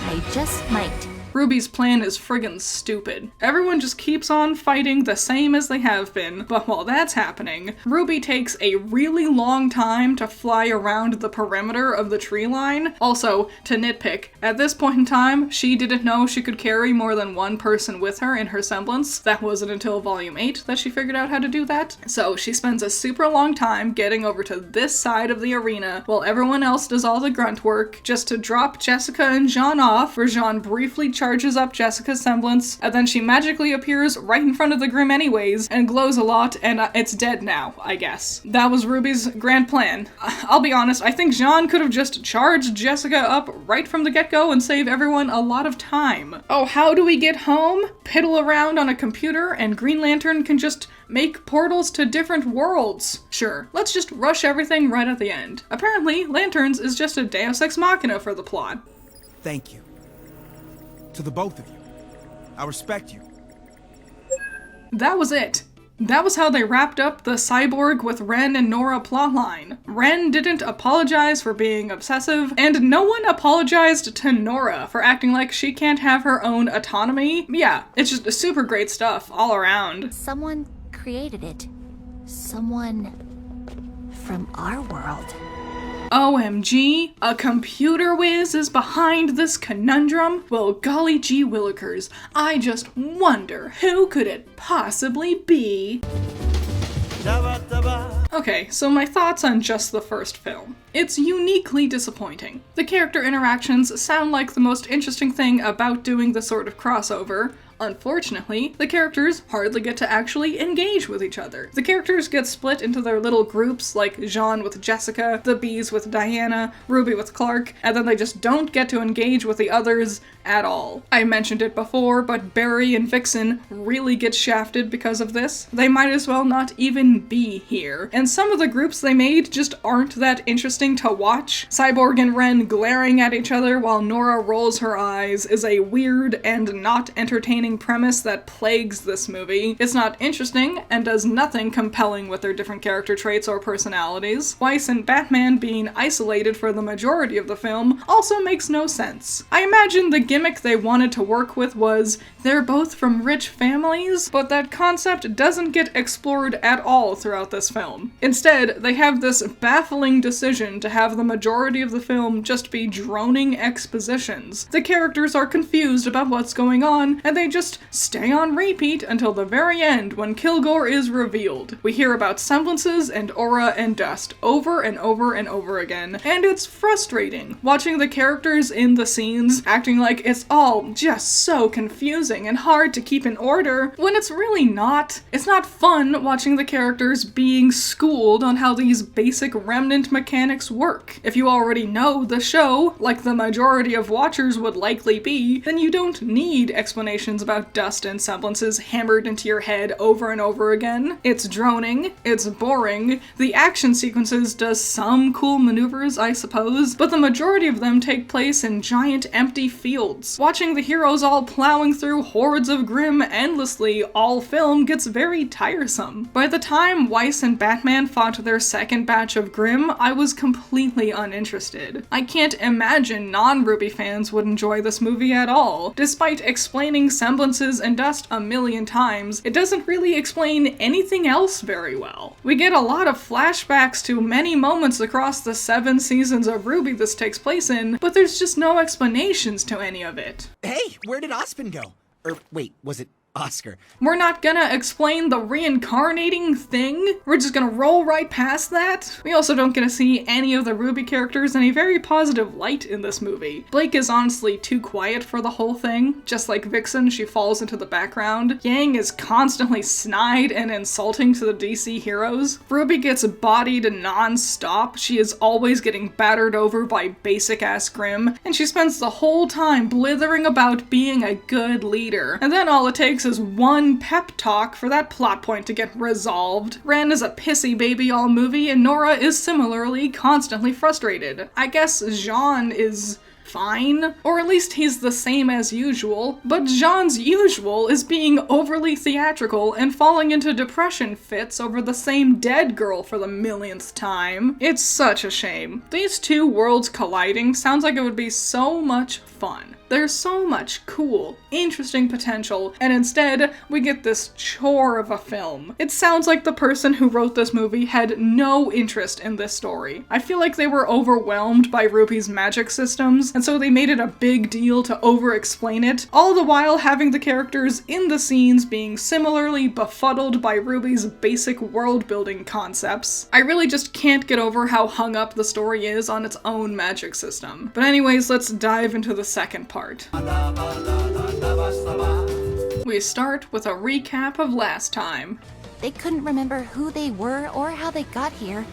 I just might. RWBY's plan is friggin' stupid. Everyone just keeps on fighting the same as they have been, but while that's happening, RWBY takes a really long time to fly around the perimeter of the tree line. Also, to nitpick, at this point in time, she didn't know she could carry more than one person with her in her semblance. That wasn't until Volume 8 that she figured out how to do that. So she spends a super long time getting over to this side of the arena while everyone else does all the grunt work, just to drop Jessica and Jean off, where Jean briefly charges up Jessica's semblance, and then she magically appears right in front of the Grimm anyways, and glows a lot, and it's dead now, I guess. That was RWBY's grand plan. I'll be honest, I think Jean could have just charged Jessica up right from the get-go and save everyone a lot of time. Oh, how do we get home? Piddle around on a computer, and Green Lantern can just make portals to different worlds. Sure, let's just rush everything right at the end. Apparently, Lanterns is just a Deus Ex Machina for the plot. Thank you. To the both of you. I respect you. That was it. That was how they wrapped up the Cyborg with Ren and Nora plotline. Ren didn't apologize for being obsessive, and no one apologized to Nora for acting like she can't have her own autonomy. Yeah, it's just super great stuff all around. Someone created it. Someone from our world. OMG, a computer whiz is behind this conundrum? Well, golly gee willikers, I just wonder who could it possibly be? Okay, so my thoughts on just the first film. It's uniquely disappointing. The character interactions sound like the most interesting thing about doing this sort of crossover. Unfortunately, the characters hardly get to actually engage with each other. The characters get split into their little groups, like Jean with Jessica, the Bees with Diana, RWBY with Clark, and then they just don't get to engage with the others at all. I mentioned it before, but Barry and Vixen really get shafted because of this. They might as well not even be here. And some of the groups they made just aren't that interesting to watch. Cyborg and Ren glaring at each other while Nora rolls her eyes is a weird and not entertaining premise that plagues this movie. It's not interesting and does nothing compelling with their different character traits or personalities. Weiss and Batman being isolated for the majority of the film also makes no sense. I imagine the gimmick they wanted to work with was they're both from rich families, but that concept doesn't get explored at all throughout this film. Instead, they have this baffling decision to have the majority of the film just be droning expositions. The characters are confused about what's going on, and they just stay on repeat until the very end when Kilgore is revealed. We hear about semblances and aura and dust over and over and over again, and it's frustrating watching the characters in the scenes acting like it's all just so confusing and hard to keep in order, when it's really not. It's not fun watching the characters being schooled on how these basic remnant mechanics work. If you already know the show, like the majority of watchers would likely be, then you don't need explanations about dust and semblances hammered into your head over and over again. It's droning, it's boring, the action sequences does some cool maneuvers, I suppose, but the majority of them take place in giant empty fields. Watching the heroes all plowing through hordes of Grimm endlessly all film gets very tiresome. By the time Weiss and Batman fought their second batch of Grimm, I was completely uninterested. I can't imagine non-RWBY fans would enjoy this movie at all. Despite explaining semblances and dust a million times, it doesn't really explain anything else very well. We get a lot of flashbacks to many moments across the 7 seasons of RWBY this takes place in, but there's just no explanations to any of it. Hey, where did Ospen go? Or wait, was it Oscar. We're not gonna explain the reincarnating thing? We're just gonna roll right past that? We also don't get to see any of the RWBY characters in a very positive light in this movie. Blake is honestly too quiet for the whole thing. Just like Vixen, she falls into the background. Yang is constantly snide and insulting to the DC heroes. RWBY gets bodied non-stop. She is always getting battered over by basic-ass Grimm, and she spends the whole time blithering about being a good leader. And then all it takes is one pep talk for that plot point to get resolved. Ren is a pissy baby all movie, and Nora is similarly constantly frustrated. I guess Jean is fine, or at least he's the same as usual, but Jean's usual is being overly theatrical and falling into depression fits over the same dead girl for the millionth time. It's such a shame. These two worlds colliding sounds like it would be so much fun. There's so much cool, interesting potential, and instead, we get this chore of a film. It sounds like the person who wrote this movie had no interest in this story. I feel like they were overwhelmed by RWBY's magic systems, and so they made it a big deal to over-explain it, all the while having the characters in the scenes being similarly befuddled by RWBY's basic world-building concepts. I really just can't get over how hung up the story is on its own magic system. But anyways, let's dive into the second part. We start with a recap of last time. They couldn't remember who they were or how they got here.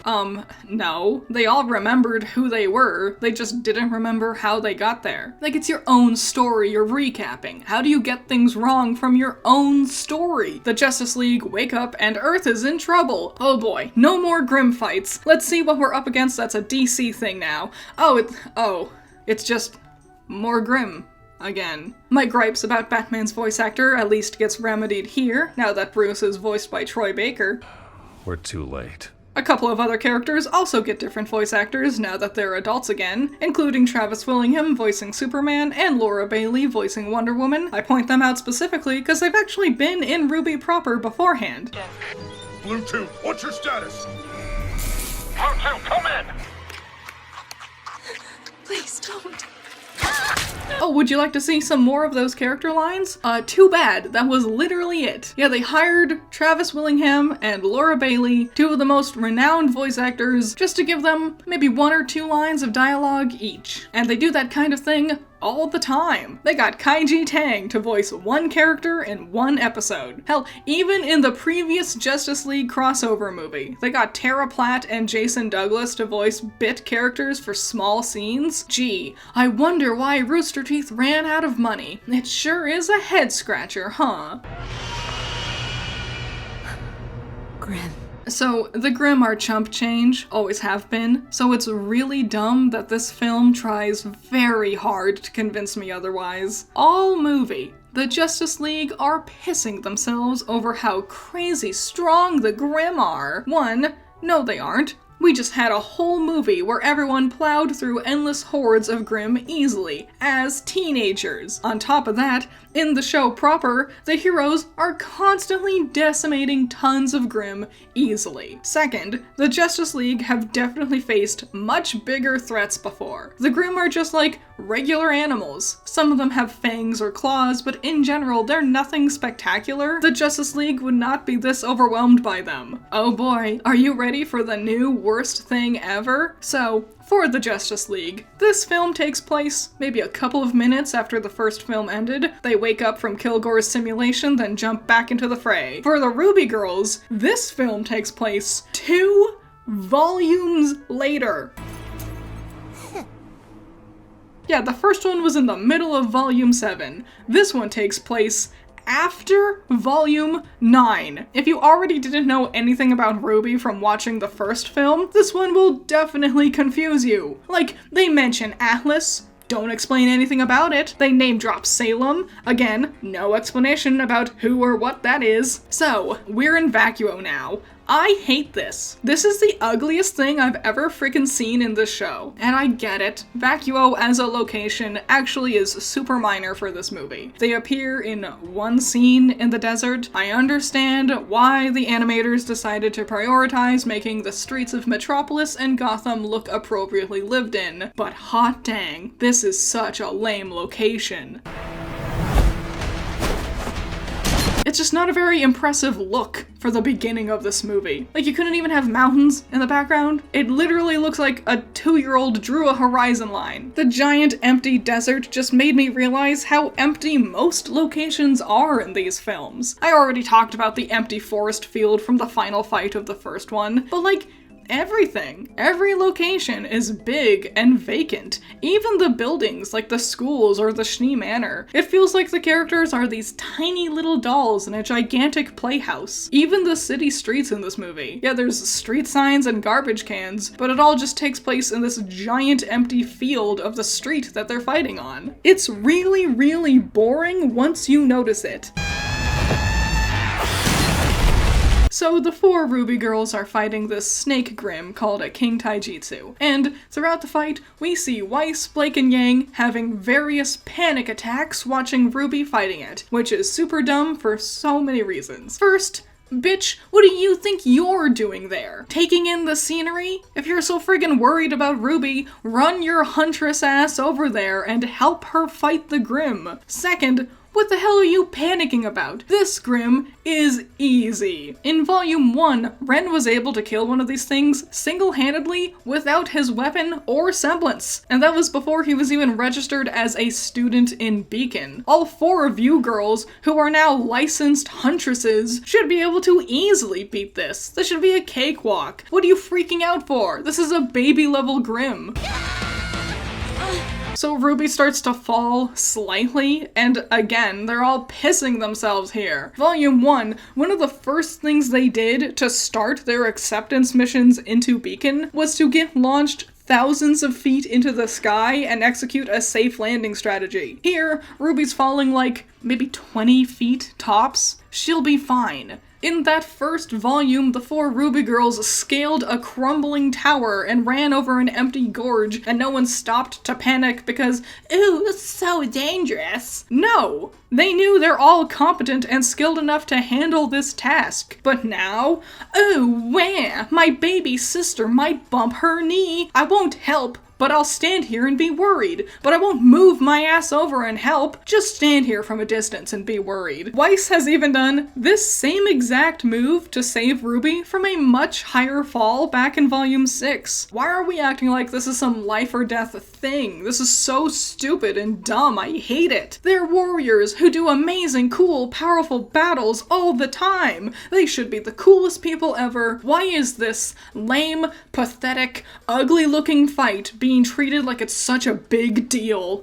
No. They all remembered who they were, they just didn't remember how they got there. Like, it's your own story you're recapping. How do you get things wrong from your own story? The Justice League wake up and Earth is in trouble. Oh boy, no more Grimm fights. Let's see what we're up against that's a DC thing now. It's just more Grimm. Again. My gripes about Batman's voice actor at least gets remedied here, now that Bruce is voiced by Troy Baker. We're too late. A couple of other characters also get different voice actors now that they're adults again, including Travis Willingham voicing Superman and Laura Bailey voicing Wonder Woman. I point them out specifically because they've actually been in RWBY proper beforehand. Blue 2, what's your status? Blue 2, come in! Please don't. Oh, would you like to see some more of those character lines? Too bad. That was literally it. Yeah, they hired Travis Willingham and Laura Bailey, two of the most renowned voice actors, just to give them maybe 1 or 2 lines of dialogue each. And they do that kind of thing all the time. They got Kaiji Tang to voice one character in one episode. Hell, even in the previous Justice League crossover movie, they got Tara Platt and Jason Douglas to voice bit characters for small scenes. Gee, I wonder why Rooster Teeth ran out of money. It sure is a head scratcher, huh? Grimm. So, the Grimm are chump change, always have been, so it's really dumb that this film tries very hard to convince me otherwise. All movie, the Justice League are pissing themselves over how crazy strong the Grimm are. One, no they aren't. We just had a whole movie where everyone plowed through endless hordes of Grimm easily, as teenagers. On top of that, in the show proper, the heroes are constantly decimating tons of Grimm easily. Second, the Justice League have definitely faced much bigger threats before. The Grimm are just like regular animals. Some of them have fangs or claws, but in general, they're nothing spectacular. The Justice League would not be this overwhelmed by them. Oh boy, are you ready for the new worst thing ever? So, for the Justice League, this film takes place maybe a couple of minutes after the first film ended. They wake up from Kilgore's simulation, then jump back into the fray. For the RWBY girls, this film takes place 2 volumes later. Yeah, the first one was in the middle of Volume 7. This one takes place after Volume 9. If you already didn't know anything about RWBY from watching the first film, this one will definitely confuse you. Like, they mention Atlas, don't explain anything about it. They name drop Salem, again, no explanation about who or what that is. So, we're in Vacuo now. I hate this. This is the ugliest thing I've ever freaking seen in this show. And I get it. Vacuo as a location actually is super minor for this movie. They appear in one scene in the desert. I understand why the animators decided to prioritize making the streets of Metropolis and Gotham look appropriately lived in, but hot dang, this is such a lame location. It's just not a very impressive look for the beginning of this movie. Like, you couldn't even have mountains in the background. It literally looks like a 2-year-old drew a horizon line. The giant empty desert just made me realize how empty most locations are in these films. I already talked about the empty forest field from the final fight of the first one, but like, everything. Every location is big and vacant. Even the buildings, like the schools or the Schnee Manor. It feels like the characters are these tiny little dolls in a gigantic playhouse. Even the city streets in this movie. Yeah, there's street signs and garbage cans, but it all just takes place in this giant empty field of the street that they're fighting on. It's really, really boring once you notice it. So the 4 RWBY girls are fighting this snake grim called a King Taijutsu, and throughout the fight, we see Weiss, Blake, and Yang having various panic attacks watching RWBY fighting it, which is super dumb for so many reasons. First, bitch, what do you think you're doing there? Taking in the scenery? If you're so friggin' worried about RWBY, run your huntress ass over there and help her fight the Grim. Second, what the hell are you panicking about? This Grim is easy. In Volume 1, Ren was able to kill one of these things single-handedly without his weapon or semblance, and that was before he was even registered as a student in Beacon. All 4 of you girls, who are now licensed huntresses, should be able to easily beat this. This should be a cakewalk. What are you freaking out for? This is a baby-level Grim. So RWBY starts to fall slightly, and again, they're all pissing themselves here. Volume 1, one of the first things they did to start their acceptance missions into Beacon was to get launched thousands of feet into the sky and execute a safe landing strategy. Here, RWBY's falling like maybe 20 feet tops. She'll be fine. In that first volume, the 4 RWBY girls scaled a crumbling tower and ran over an empty gorge, and no one stopped to panic because, ooh, it's so dangerous. No! They knew they're all competent and skilled enough to handle this task. But now, oh, wah, my baby sister might bump her knee. I won't help, but I'll stand here and be worried. But I won't move my ass over and help. Just stand here from a distance and be worried. Weiss has even done this same exact move to save RWBY from a much higher fall back in Volume 6. Why are we acting like this is some life or death thing? This is so stupid and dumb. I hate it. They're warriors who do amazing, cool, powerful battles all the time. They should be the coolest people ever. Why is this lame, pathetic, ugly-looking fight being treated like it's such a big deal?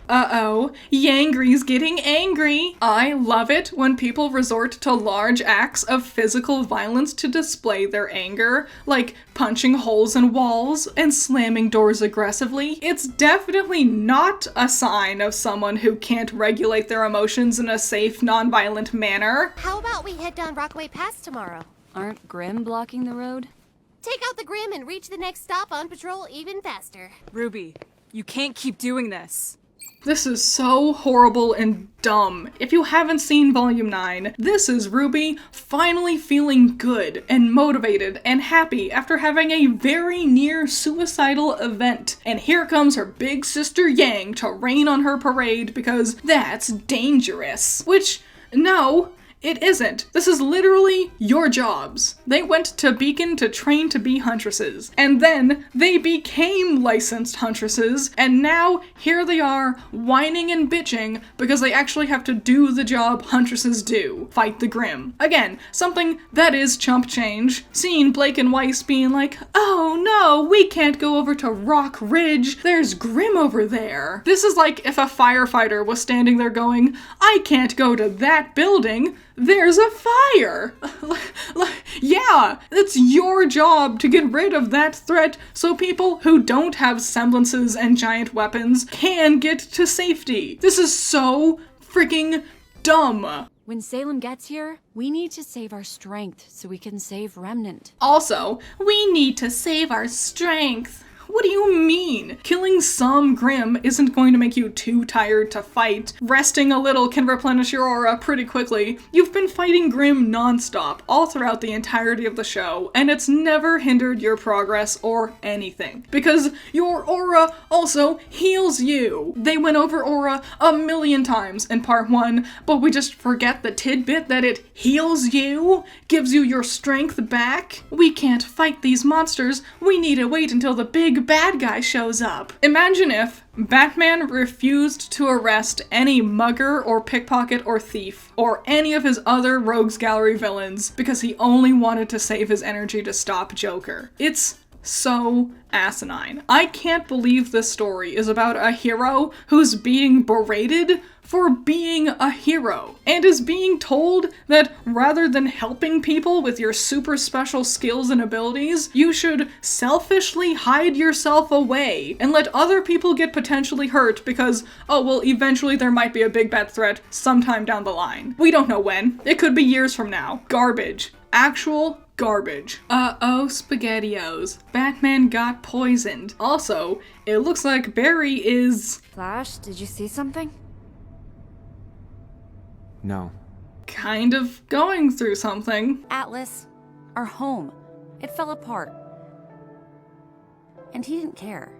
Uh-oh, Yangry's getting angry. I love it when people resort to large acts of physical violence to display their anger, like punching holes in walls and slamming doors aggressively. It's definitely not a sign of someone who can't regulate their emotions in a safe, non-violent manner. How about we head down Rockaway Pass tomorrow? Aren't Grim blocking the road? Take out the Grim and reach the next stop on patrol even faster. RWBY, you can't keep doing this. This is so horrible and dumb. If you haven't seen Volume 9, this is RWBY finally feeling good and motivated and happy after having a very near suicidal event. And here comes her big sister Yang to rain on her parade because that's dangerous. Which, no, it isn't. This is literally your jobs. They went to Beacon to train to be huntresses, and then they became licensed huntresses, and now here they are whining and bitching because they actually have to do the job huntresses do, fight the Grim. Again, something that is chump change. Seeing Blake and Weiss being like, oh no, we can't go over to Rock Ridge, there's Grim over there. This is like if a firefighter was standing there going, I can't go to that building, there's a fire! Yeah, it's your job to get rid of that threat so people who don't have semblances and giant weapons can get to safety. This is so freaking dumb. When Salem gets here, we need to save our strength so we can save Remnant. Also, we need to save our strength. What do you mean? Killing some Grimm isn't going to make you too tired to fight. Resting a little can replenish your aura pretty quickly. You've been fighting Grimm non-stop all throughout the entirety of the show, and it's never hindered your progress or anything. Because your aura also heals you. They went over aura a million times in part 1, but we just forget the tidbit that it heals you, gives you your strength back. We can't fight these monsters. We need to wait until the big bad guy shows up. Imagine if Batman refused to arrest any mugger or pickpocket or thief or any of his other Rogues Gallery villains because he only wanted to save his energy to stop Joker. It's so asinine. I can't believe this story is about a hero who's being berated for being a hero and is being told that rather than helping people with your super special skills and abilities, you should selfishly hide yourself away and let other people get potentially hurt because, oh well, eventually there might be a big bad threat sometime down the line. We don't know when. It could be years from now. Garbage. Actual garbage. Uh-oh, SpaghettiOs. Batman got poisoned. Also, it looks like Barry is... Flash, did you see something? No. kind of going through something. Atlas, our home. It fell apart. And he didn't care.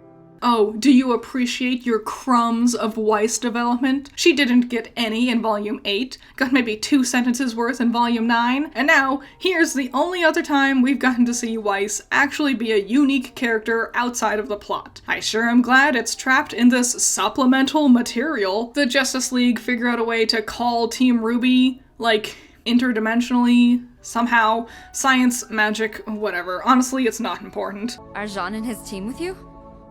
Oh, do you appreciate your crumbs of Weiss development? She didn't get any in Volume 8, got maybe 2 sentences worth in Volume 9, and now, here's the only other time we've gotten to see Weiss actually be a unique character outside of the plot. I sure am glad it's trapped in this supplemental material. The Justice League figure out a way to call Team RWBY, like, interdimensionally, somehow. Science, magic, whatever. Honestly, it's not important. Are Jean and his team with you?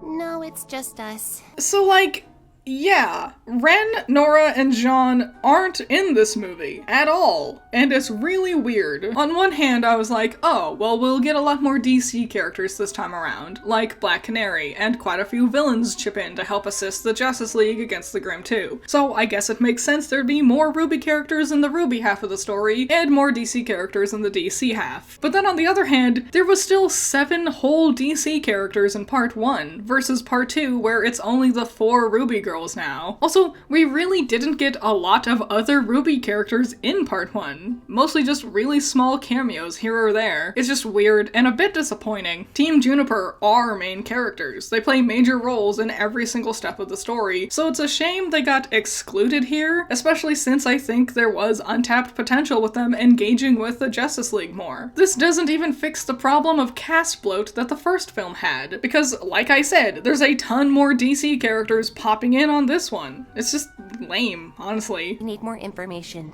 No, it's just us. So, like, yeah, Ren, Nora, and Jean aren't in this movie at all, and it's really weird. On one hand, I was like, oh, well, we'll get a lot more DC characters this time around, like Black Canary, and quite a few villains chip in to help assist the Justice League against the Grimm too. So I guess it makes sense there'd be more RWBY characters in the RWBY half of the story, and more DC characters in the DC half. But then on the other hand, there was still 7 whole DC characters in Part 1, versus Part 2, where it's only the 4 RWBY girls now. Also, we really didn't get a lot of other RWBY characters in Part 1. Mostly just really small cameos here or there. It's just weird and a bit disappointing. Team Juniper are main characters. They play major roles in every single step of the story, so it's a shame they got excluded here, especially since I think there was untapped potential with them engaging with the Justice League more. This doesn't even fix the problem of cast bloat that the first film had, because, like I said, there's a ton more DC characters popping in on this one. It's just lame, honestly. We need more information.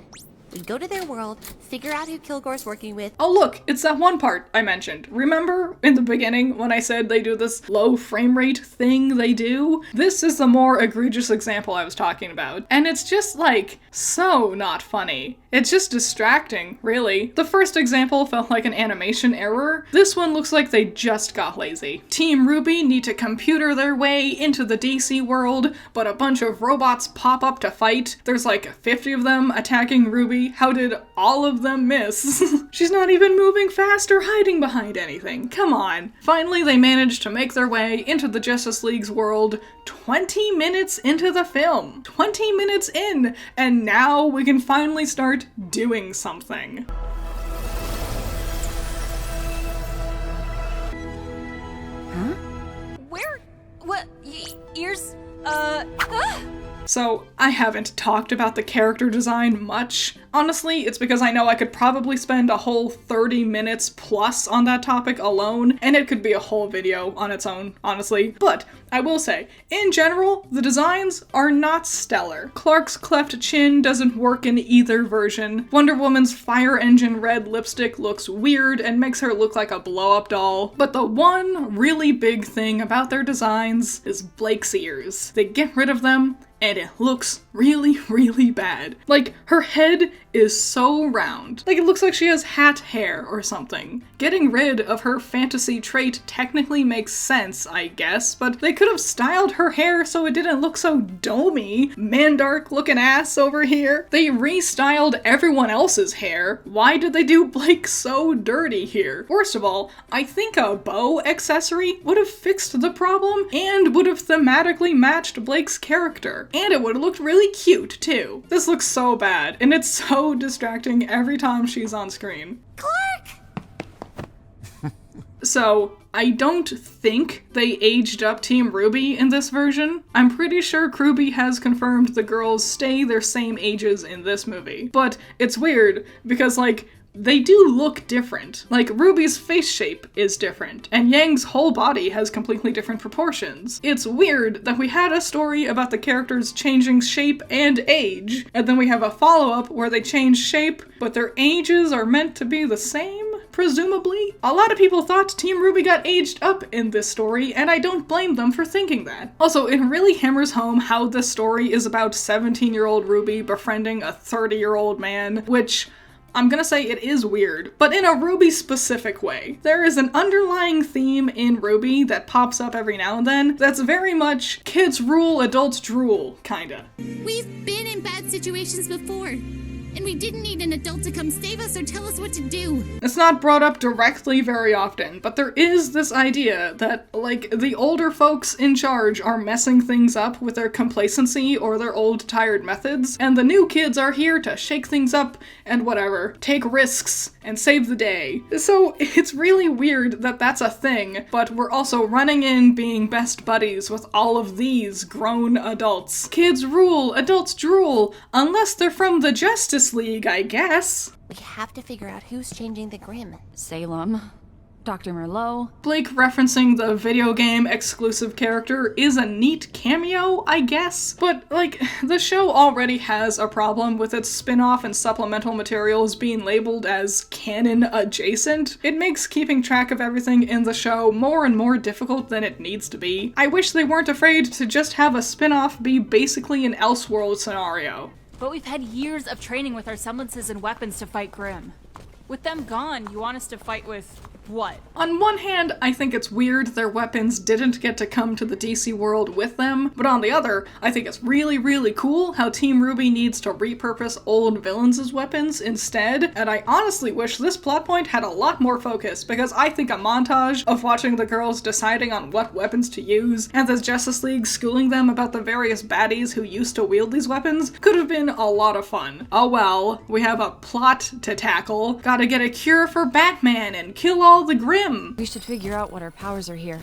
We go to their world, figure out who Kilgore's working with. Oh look, it's that one part I mentioned. Remember in the beginning when I said they do this low frame rate thing they do? This is the more egregious example I was talking about. And it's just like, so not funny. It's just distracting, really. The first example felt like an animation error. This one looks like they just got lazy. Team RWBY need to computer their way into the DC world, but a bunch of robots pop up to fight. There's like 50 of them attacking RWBY. How did all of them miss? She's not even moving fast or hiding behind anything. Come on. Finally, they managed to make their way into the Justice League's world 20 minutes into the film. 20 minutes in, and now we can finally start doing something. Huh? Where? What? Ears? So, I haven't talked about the character design much. Honestly, it's because I know I could probably spend a whole 30 minutes plus on that topic alone, and it could be a whole video on its own, honestly. But I will say, in general, the designs are not stellar. Clark's cleft chin doesn't work in either version. Wonder Woman's fire engine red lipstick looks weird and makes her look like a blow-up doll. But the one really big thing about their designs is Blake's ears. They get rid of them, and it looks really, really bad. Like, her head is so round. Like, it looks like she has hat hair or something. Getting rid of her fantasy trait technically makes sense, I guess, but they could have styled her hair so it didn't look so domey. Mandark looking ass over here. They restyled everyone else's hair. Why did they do Blake so dirty here? First of all, I think a bow accessory would have fixed the problem and would have thematically matched Blake's character. And it would have looked really cute too. This looks so bad, and it's so distracting every time she's on screen. Clark! So, I don't think they aged up Team RWBY in this version. I'm pretty sure Ruby has confirmed the girls stay their same ages in this movie. But it's weird, because like, they do look different. Like, Ruby's face shape is different, and Yang's whole body has completely different proportions. It's weird that we had a story about the characters changing shape and age, and then we have a follow-up where they change shape, but their ages are meant to be the same, presumably? A lot of people thought Team RWBY got aged up in this story, and I don't blame them for thinking that. Also, it really hammers home how this story is about 17-year-old RWBY befriending a 30-year-old man, which I'm gonna say it is weird, but in a RWBY specific way. There is an underlying theme in RWBY that pops up every now and then that's very much kids rule, adults drool, kinda. We've been in bad situations before, and we didn't need an adult to come save us or tell us what to do. It's not brought up directly very often, but there is this idea that, like, the older folks in charge are messing things up with their complacency or their old tired methods, and the new kids are here to shake things up and whatever, take risks and save the day. So it's really weird that that's a thing, but we're also running in being best buddies with all of these grown adults. Kids rule, adults drool, unless they're from the Justice League, I guess. We have to figure out who's changing the Grim. Salem. Dr. Merlot. Blake referencing the video game exclusive character is a neat cameo, I guess. But, like, the show already has a problem with its spin-off and supplemental materials being labeled as canon adjacent. It makes keeping track of everything in the show more and more difficult than it needs to be. I wish they weren't afraid to just have a spin-off be basically an Elseworld scenario. But we've had years of training with our semblances and weapons to fight Grim. With them gone, you want us to fight with what? On one hand, I think it's weird their weapons didn't get to come to the DC world with them, but on the other, I think it's really, really cool how Team RWBY needs to repurpose old villains' weapons instead, and I honestly wish this plot point had a lot more focus, because I think a montage of watching the girls deciding on what weapons to use, and the Justice League schooling them about the various baddies who used to wield these weapons, could have been a lot of fun. Oh well, we have a plot to tackle, gotta get a cure for Batman and kill all the Grim. We should figure out what our powers are here.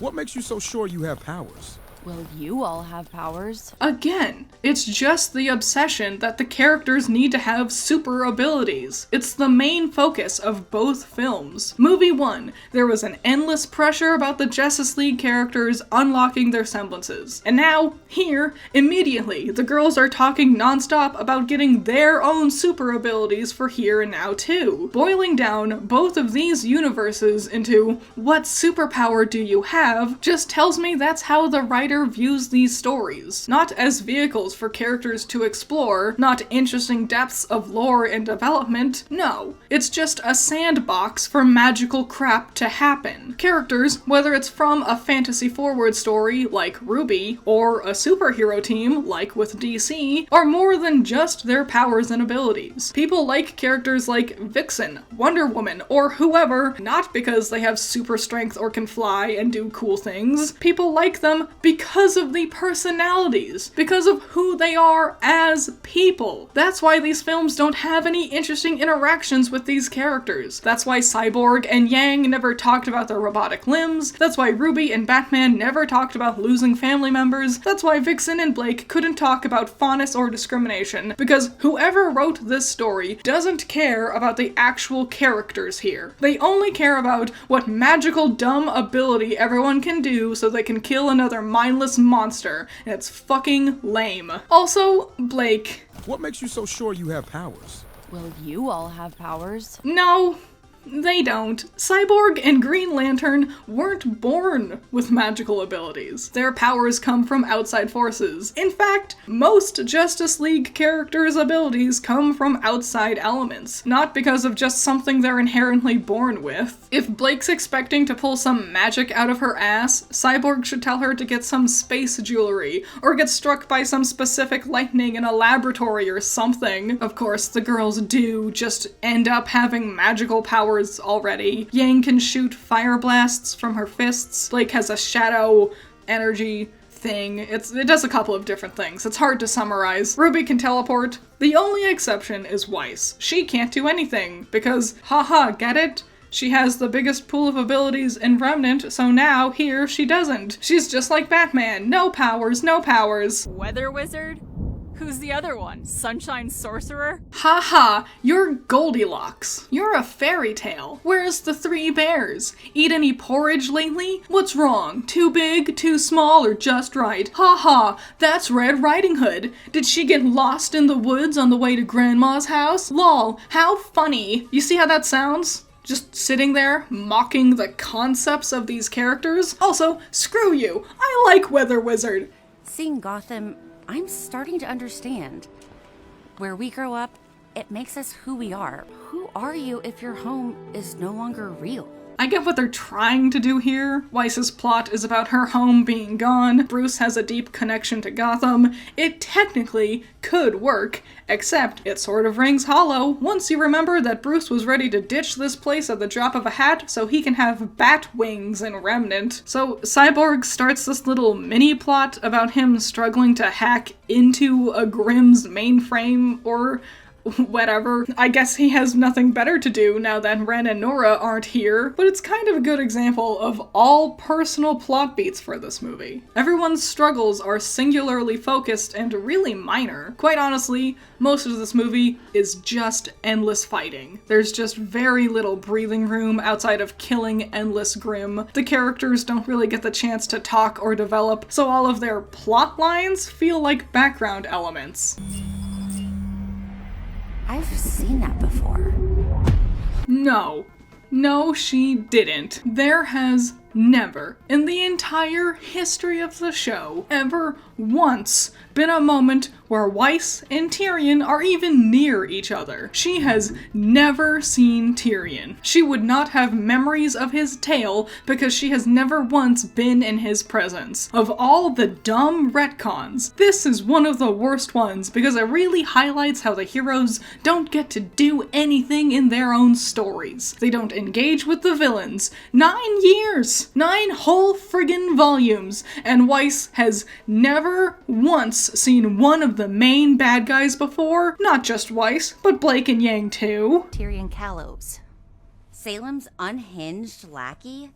What makes you so sure you have powers? Well, you all have powers. Again, it's just the obsession that the characters need to have super abilities. It's the main focus of both films. Movie 1, there was an endless pressure about the Justice League characters unlocking their semblances. And now, here, immediately, the girls are talking nonstop about getting their own super abilities for here and now too. Boiling down both of these universes into what superpower do you have just tells me that's how the writer views these stories. Not as vehicles for characters to explore, not interesting depths of lore and development, no. It's just a sandbox for magical crap to happen. Characters, whether it's from a fantasy-forward story like RWBY, or a superhero team like with DC, are more than just their powers and abilities. People like characters like Vixen, Wonder Woman, or whoever, not because they have super strength or can fly and do cool things. People like them because of the personalities, because of who they are as people. That's why these films don't have any interesting interactions with these characters. That's why Cyborg and Yang never talked about their robotic limbs. That's why RWBY and Batman never talked about losing family members. That's why Vixen and Blake couldn't talk about fondness or discrimination, because whoever wrote this story doesn't care about the actual characters here. They only care about what magical dumb ability everyone can do so they can kill another mindless monster, and it's fucking lame. Also, Blake. What makes you so sure you have powers? Well, you all have powers. No, They don't. Cyborg and Green Lantern weren't born with magical abilities. Their powers come from outside forces. In fact, most Justice League characters' abilities come from outside elements, not because of just something they're inherently born with. If Blake's expecting to pull some magic out of her ass, Cyborg should tell her to get some space jewelry, or get struck by some specific lightning in a laboratory or something. Of course, the girls do just end up having magical powers already. Yang can shoot fire blasts from her fists. Blake has a shadow energy thing. It does a couple of different things. It's hard to summarize. Ruby can teleport. The only exception is Weiss. She can't do anything because, haha, get it? She has the biggest pool of abilities in Remnant, so now, here, she doesn't. She's just like Batman. No powers, no powers. Weather wizard? Who's the other one? Sunshine sorcerer? Haha, you're Goldilocks. You're a fairy tale. Where's the three bears? Eat any porridge lately? What's wrong? Too big, too small, or just right? Haha, that's Red Riding Hood. Did she get lost in the woods on the way to Grandma's house? Lol, how funny. You see how that sounds? Just sitting there, mocking the concepts of these characters? Also, screw you. I like Weather Wizard. Seeing Gotham, I'm starting to understand. Where we grow up, it makes us who we are. Who are you if your home is no longer real? I get what they're trying to do here. Weiss's plot is about her home being gone. Bruce has a deep connection to Gotham. It technically could work, except it sort of rings hollow once you remember that Bruce was ready to ditch this place at the drop of a hat so he can have bat wings in Remnant. So Cyborg starts this little mini plot about him struggling to hack into a Grimm's mainframe or whatever. I guess he has nothing better to do now that Ren and Nora aren't here, but it's kind of a good example of all personal plot beats for this movie. Everyone's struggles are singularly focused and really minor. Quite honestly, most of this movie is just endless fighting. There's just very little breathing room outside of killing endless Grimm. The characters don't really get the chance to talk or develop, so all of their plot lines feel like background elements. I've seen that before. No, she didn't. There has never, in the entire history of the show, ever once been a moment where Weiss and Tyrion are even near each other. She has never seen Tyrion. She would not have memories of his tale because she has never once been in his presence. Of all the dumb retcons, this is one of the worst ones because it really highlights how the heroes don't get to do anything in their own stories. They don't engage with the villains. 9 years! 9 whole friggin' volumes! And Weiss has never once seen one of the main bad guys before. Not just Weiss, but Blake and Yang too. Tyrion Callows. Salem's unhinged lackey?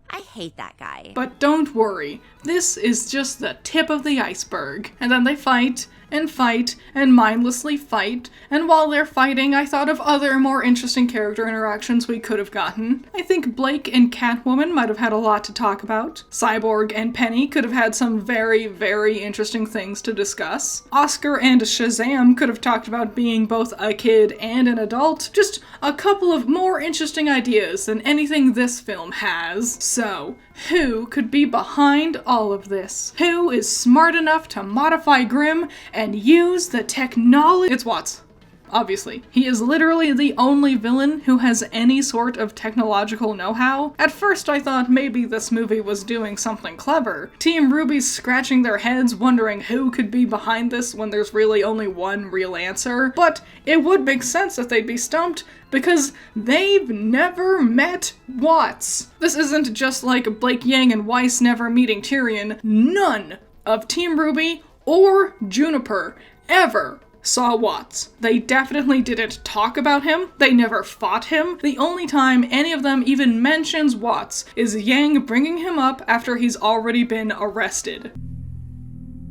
I hate that guy. But don't worry, this is just the tip of the iceberg. And then they fight, and fight, and mindlessly fight, and while they're fighting, I thought of other more interesting character interactions we could have gotten. I think Blake and Catwoman might have had a lot to talk about. Cyborg and Penny could have had some very, very interesting things to discuss. Oscar and Shazam could have talked about being both a kid and an adult. Just a couple of more interesting ideas than anything this film has. So, who could be behind all of this? Who is smart enough to modify Grimm and use the technology? It's Watts. Obviously. He is literally the only villain who has any sort of technological know-how. At first I thought maybe this movie was doing something clever. Team RWBY's scratching their heads wondering who could be behind this when there's really only one real answer. But it would make sense that they'd be stumped because they've never met Watts. This isn't just like Blake Yang and Weiss never meeting Tyrion. None of Team RWBY or Juniper ever saw Watts. They definitely didn't talk about him. They never fought him. The only time any of them even mentions Watts is Yang bringing him up after he's already been arrested.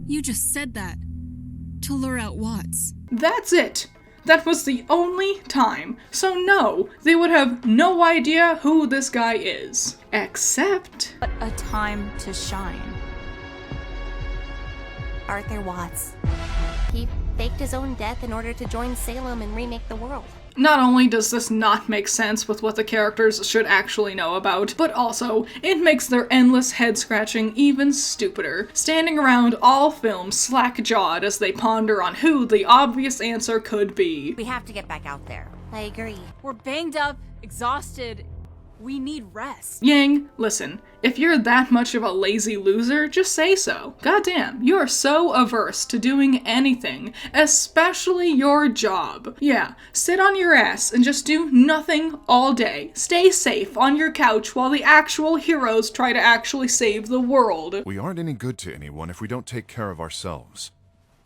You just said that. To lure out Watts. That's it. That was the only time. So no, they would have no idea who this guy is. Except... a time to shine. Arthur Watts. He faked his own death in order to join Salem and remake the world. Not only does this not make sense with what the characters should actually know about, but also, it makes their endless head-scratching even stupider, standing around all film slack-jawed as they ponder on who the obvious answer could be. We have to get back out there. I agree. We're banged up, exhausted. We need rest. Yang, listen, if you're that much of a lazy loser, just say so. Goddamn, you are so averse to doing anything, especially your job. Yeah, sit on your ass and just do nothing all day. Stay safe on your couch while the actual heroes try to actually save the world. We aren't any good to anyone if we don't take care of ourselves.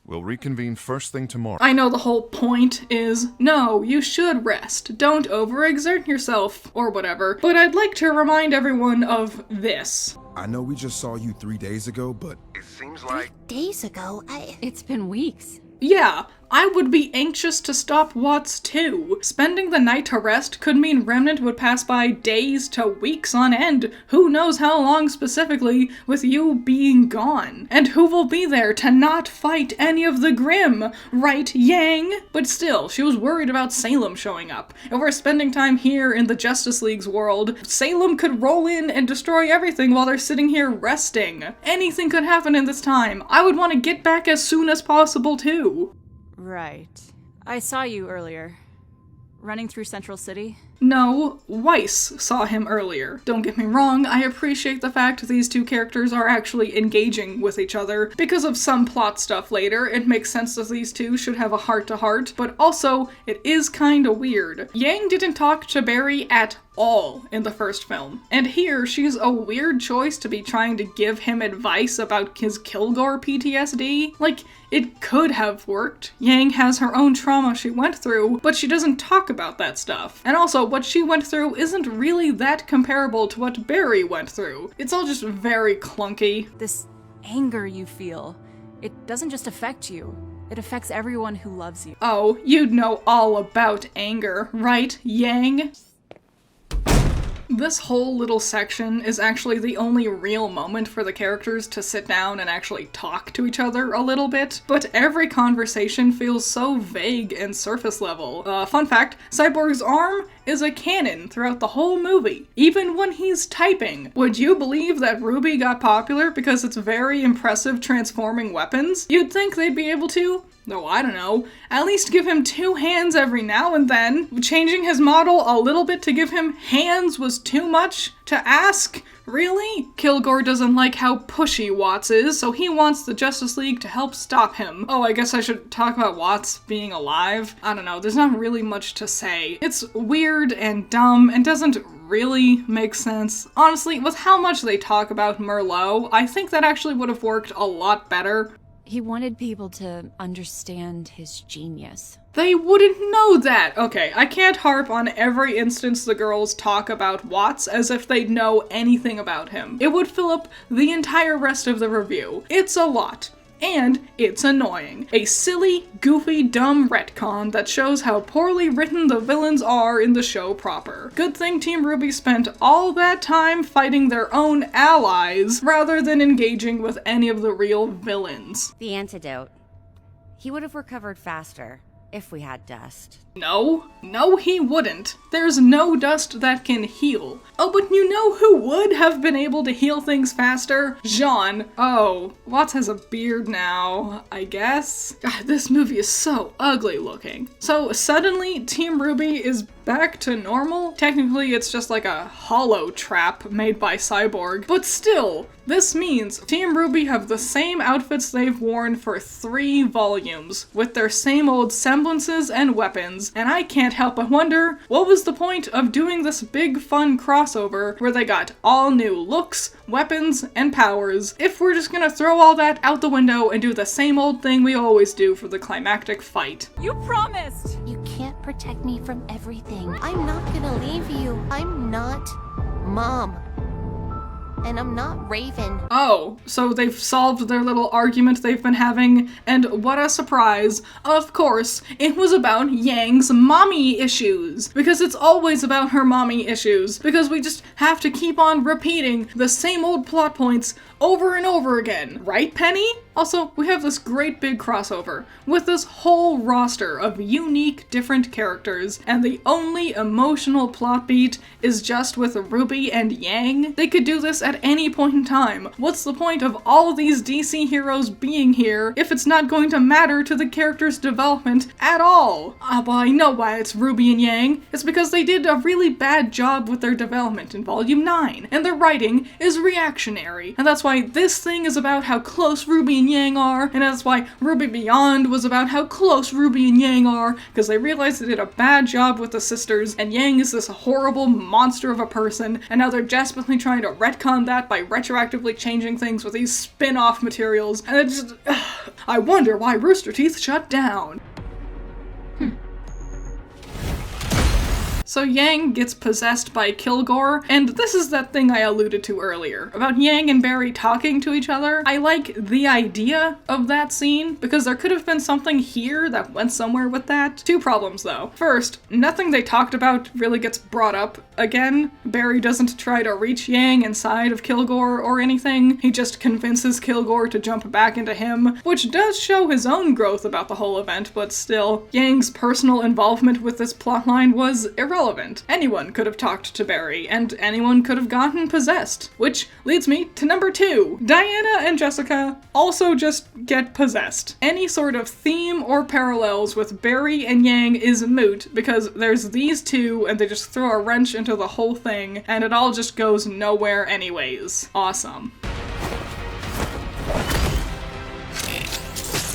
We'll reconvene first thing tomorrow. I know the whole point is, no, you should rest. Don't overexert yourself, or whatever. But I'd like to remind everyone of this. I know we just saw you 3 days ago, but it seems like 3 days ago, It's been weeks. Yeah, I would be anxious to stop Watts too. Spending the night to rest could mean Remnant would pass by days to weeks on end, who knows how long specifically, with you being gone. And who will be there to not fight any of the Grimm, right, Yang? But still, she was worried about Salem showing up. If we're spending time here in the Justice League's world, Salem could roll in and destroy everything while they're sitting here resting. Anything could happen in this time. I would want to get back as soon as possible too. Right. I saw you earlier. Running through Central City? No, Weiss saw him earlier. Don't get me wrong, I appreciate the fact these two characters are actually engaging with each other. Because of some plot stuff later, it makes sense that these two should have a heart-to-heart, but also, it is kinda weird. Yang didn't talk to Barry at all in the first film. And here, she's a weird choice to be trying to give him advice about his Kilgore PTSD. Like, it could have worked. Yang has her own trauma she went through, but she doesn't talk about that stuff. And also, what she went through isn't really that comparable to what Barry went through. It's all just very clunky. This anger you feel, it doesn't just affect you. It affects everyone who loves you. Oh, you'd know all about anger, right, Yang? This whole little section is actually the only real moment for the characters to sit down and actually talk to each other a little bit, but every conversation feels so vague and surface level. Fun fact, Cyborg's arm is a cannon throughout the whole movie, even when he's typing. Would you believe that RWBY got popular because it's very impressive transforming weapons? You'd think they'd be able to. No, I don't know. At least give him 2 hands every now and then. Changing his model a little bit to give him hands was too much to ask? Really? Kilgore doesn't like how pushy Watts is, so he wants the Justice League to help stop him. Oh, I guess I should talk about Watts being alive? I don't know, there's not really much to say. It's weird and dumb and doesn't really make sense. Honestly, with how much they talk about Merlot, I think that actually would have worked a lot better. He wanted people to understand his genius. They wouldn't know that! Okay, I can't harp on every instance the girls talk about Watts as if they'd know anything about him. It would fill up the entire rest of the review. It's a lot. And it's annoying. A silly, goofy, dumb retcon that shows how poorly written the villains are in the show proper. Good thing Team RWBY spent all that time fighting their own allies rather than engaging with any of the real villains. The antidote. He would have recovered faster if we had dust. No, he wouldn't. There's no dust that can heal. Oh, but you know who would have been able to heal things faster? Jean. Oh, Watts has a beard now, I guess. God, this movie is so ugly looking. So suddenly, Team RWBY is back to normal? Technically, it's just like a hollow trap made by Cyborg, but still, this means Team RWBY have the same outfits they've worn for 3 volumes, with their same old semblances and weapons, and I can't help but wonder, what was the point of doing this big fun crossover where they got all new looks, weapons, and powers, if we're just gonna throw all that out the window and do the same old thing we always do for the climactic fight? You promised! You can't protect me from everything. I'm not gonna leave you. I'm not Mom. And I'm not Raven. Oh, so they've solved their little argument they've been having, and what a surprise. Of course, it was about Yang's mommy issues. Because it's always about her mommy issues. Because we just have to keep on repeating the same old plot points over and over again. Right, Penny? Also, we have this great big crossover with this whole roster of unique, different characters, and the only emotional plot beat is just with RWBY and Yang. They could do this at any point in time. What's the point of all these DC heroes being here if it's not going to matter to the character's development at all? Well, I know why it's RWBY and Yang. It's because they did a really bad job with their development in Volume 9, and their writing is reactionary. And that's why this thing is about how close RWBY and Yang are, and that's why RWBY Beyond was about how close RWBY and Yang are, because they realized they did a bad job with the sisters, and Yang is this horrible monster of a person, and now they're desperately trying to retcon that by retroactively changing things with these spin-off materials, and it just... I wonder why Rooster Teeth shut down. So Yang gets possessed by Kilgore, and this is that thing I alluded to earlier, about Yang and Barry talking to each other. I like the idea of that scene, because there could have been something here that went somewhere with that. Two problems though. First, nothing they talked about really gets brought up again. Barry doesn't try to reach Yang inside of Kilgore or anything. He just convinces Kilgore to jump back into him, which does show his own growth about the whole event, but still, Yang's personal involvement with this plotline was irrelevant. Anyone could have talked to Barry, and anyone could have gotten possessed. Which leads me to number 2. Diana and Jessica also just get possessed. Any sort of theme or parallels with Barry and Yang is moot, because there's these two, and they just throw a wrench into the whole thing, and it all just goes nowhere anyways. Awesome.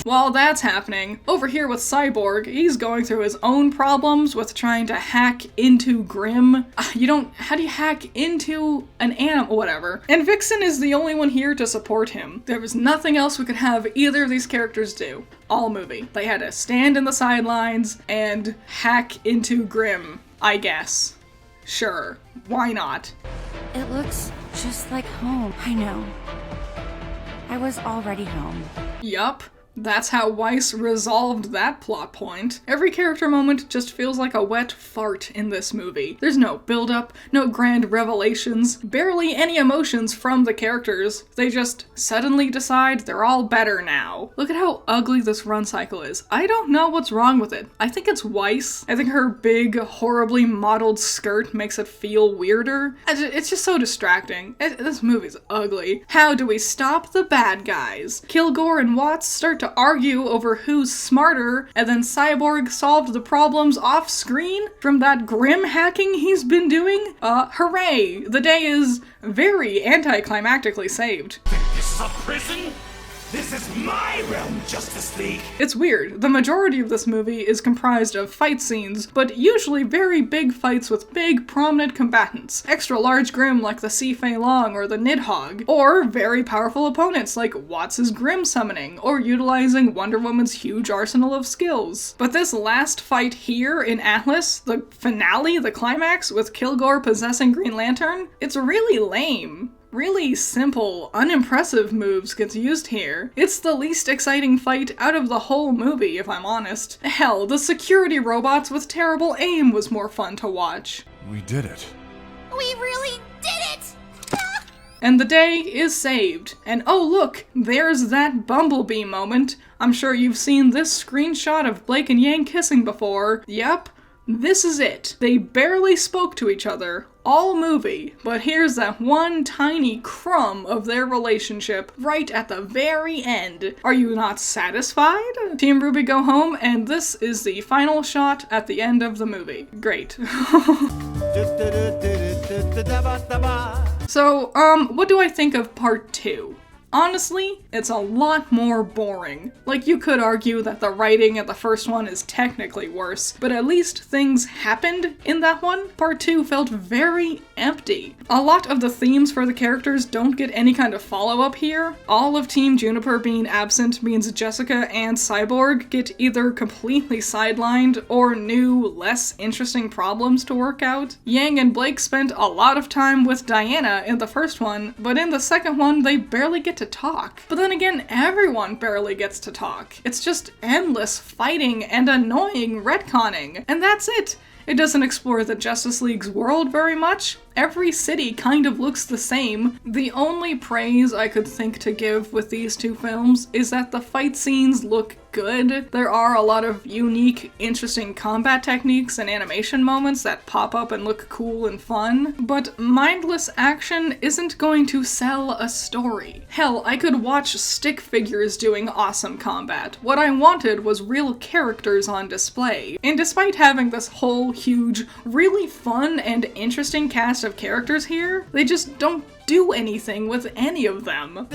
While that's happening, over here with Cyborg, he's going through his own problems with trying to hack into Grimm. How do you hack into an animal? Whatever. And Vixen is the only one here to support him. There was nothing else we could have either of these characters do. All movie. They had to stand in the sidelines and hack into Grimm, I guess. Sure. Why not? It looks just like home. I know. I was already home. Yup. That's how Weiss resolved that plot point. Every character moment just feels like a wet fart in this movie. There's no build-up, no grand revelations, barely any emotions from the characters. They just suddenly decide they're all better now. Look at how ugly this run cycle is. I don't know what's wrong with it. I think it's Weiss. I think her big, horribly modeled skirt makes it feel weirder. It's just so distracting. This movie's ugly. How do we stop the bad guys? Kilgore and Watts start to argue over who's smarter, and then Cyborg solved the problems off screen from that Grimm hacking he's been doing? Hooray! The day is very anticlimactically saved. This is a prison? This is my realm, Justice League! It's weird. The majority of this movie is comprised of fight scenes, but usually very big fights with big, prominent combatants. Extra large Grimm like the Si Fei Long or the Nidhogg, or very powerful opponents like Watts' Grimm summoning, or utilizing Wonder Woman's huge arsenal of skills. But this last fight here in Atlas, the finale, the climax, with Kilgore possessing Green Lantern, it's really lame. Really simple, unimpressive moves gets used here. It's the least exciting fight out of the whole movie, if I'm honest. Hell, the security robots with terrible aim was more fun to watch. We did it. We really did it! And the day is saved. And oh look, there's that Bumblebee moment. I'm sure you've seen this screenshot of Blake and Yang kissing before. Yep. This is it. They barely spoke to each other all movie, but here's that one tiny crumb of their relationship right at the very end. Are you not satisfied? Team RWBY go home, and this is the final shot at the end of the movie. Great. So, what do I think of part 2? Honestly, it's a lot more boring. Like, you could argue that the writing at the first one is technically worse, but at least things happened in that one. Part 2 felt very empty. A lot of the themes for the characters don't get any kind of follow-up here. All of Team Juniper being absent means Jessica and Cyborg get either completely sidelined or new, less interesting problems to work out. Yang and Blake spent a lot of time with Diana in the first one, but in the second one they barely get to talk. But then again, everyone barely gets to talk. It's just endless fighting and annoying retconning. And that's it. It doesn't explore the Justice League's world very much. Every city kind of looks the same. The only praise I could think to give with these two films is that the fight scenes look good. There are a lot of unique, interesting combat techniques and animation moments that pop up and look cool and fun, but mindless action isn't going to sell a story. Hell, I could watch stick figures doing awesome combat. What I wanted was real characters on display. And despite having this whole huge, really fun and interesting cast of characters here, they just don't do anything with any of them.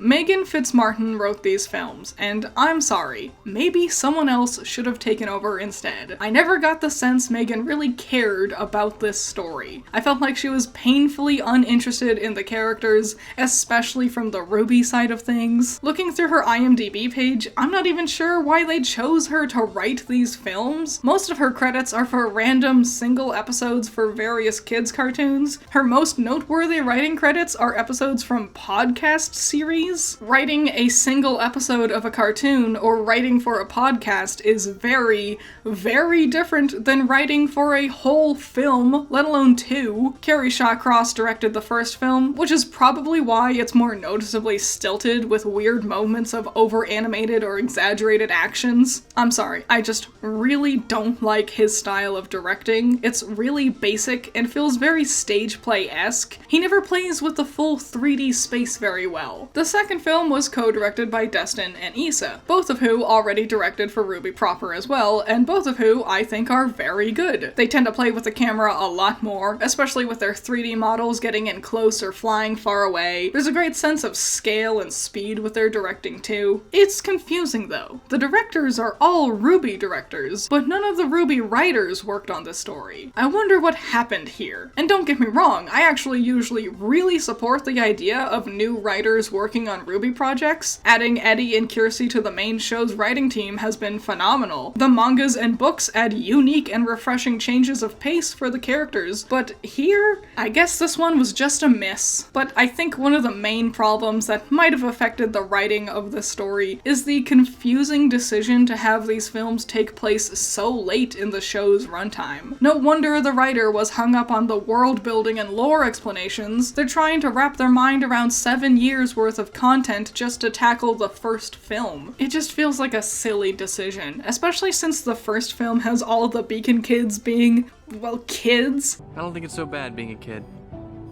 Megan Fitzmartin wrote these films, and I'm sorry, maybe someone else should have taken over instead. I never got the sense Megan really cared about this story. I felt like she was painfully uninterested in the characters, especially from the RWBY side of things. Looking through her IMDb page, I'm not even sure why they chose her to write these films. Most of her credits are for random single episodes for various kids' cartoons. Her most noteworthy writing credits are episodes from podcast series. Writing a single episode of a cartoon or writing for a podcast is very, very different than writing for a whole film, let alone two. Carrie Shawcross directed the first film, which is probably why it's more noticeably stilted with weird moments of over-animated or exaggerated actions. I'm sorry, I just really don't like his style of directing. It's really basic and feels very stage play-esque. He never plays with the full 3D space very well. The second film was co-directed by Destin and Issa, both of who already directed for RWBY proper as well, and both of who I think are very good. They tend to play with the camera a lot more, especially with their 3D models getting in close or flying far away. There's a great sense of scale and speed with their directing too. It's confusing though. The directors are all RWBY directors, but none of the RWBY writers worked on this story. I wonder what happened here. And don't get me wrong, I actually usually really support the idea of new writers working on RWBY projects. Adding Eddie and Kiersey to the main show's writing team has been phenomenal. The mangas and books add unique and refreshing changes of pace for the characters, but here, I guess this one was just a miss. But I think one of the main problems that might have affected the writing of this story is the confusing decision to have these films take place so late in the show's runtime. No wonder the writer was hung up on the world building and lore explanations. They're trying to wrap their mind around 7 years worth of content just to tackle the first film. It just feels like a silly decision, especially since the first film has all the Beacon kids being, well, kids. I don't think it's so bad being a kid.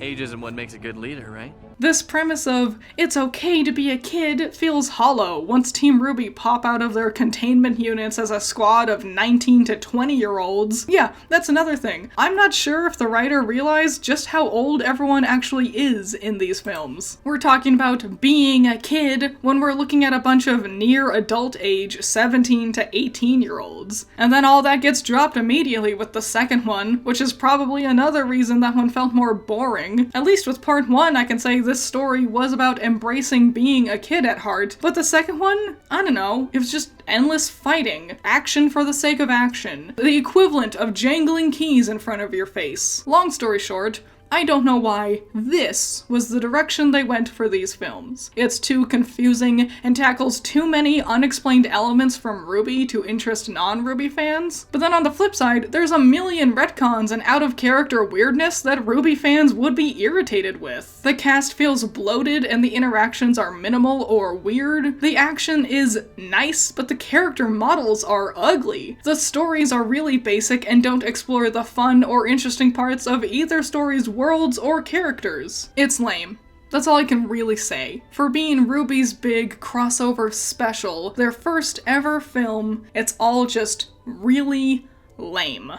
Age isn't what makes a good leader, right? This premise of, it's okay to be a kid, feels hollow once Team RWBY pop out of their containment units as a squad of 19 to 20-year-olds. Yeah, that's another thing. I'm not sure if the writer realized just how old everyone actually is in these films. We're talking about being a kid when we're looking at a bunch of near adult age 17 to 18-year-olds. And then all that gets dropped immediately with the second one, which is probably another reason that one felt more boring. At least with part 1, I can say this story was about embracing being a kid at heart, but the second one, I don't know, it was just endless fighting. Action for the sake of action. The equivalent of jangling keys in front of your face. Long story short, I don't know why this was the direction they went for these films. It's too confusing and tackles too many unexplained elements from RWBY to interest non-RWBY fans. But then on the flip side, there's a million retcons and out-of-character weirdness that RWBY fans would be irritated with. The cast feels bloated and the interactions are minimal or weird. The action is nice, but the character models are ugly. The stories are really basic and don't explore the fun or interesting parts of either story's worlds or characters. It's lame. That's all I can really say. For being RWBY's big crossover special, their first ever film, it's all just really lame.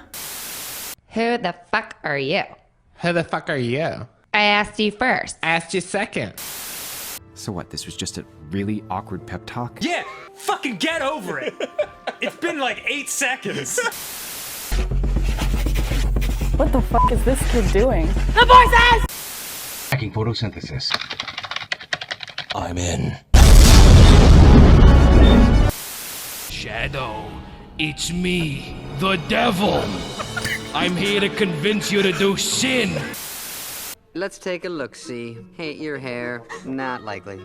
Who the fuck are you? Who the fuck are you? I asked you first. I asked you second. So what, this was just a really awkward pep talk? Yeah! Fucking get over it! It's been like 8 seconds! What the fuck is this kid doing? The voices! Hacking photosynthesis. I'm in. Shadow, it's me, the devil. I'm here to convince you to do sin. Let's take a look-see. Hate your hair. Not likely.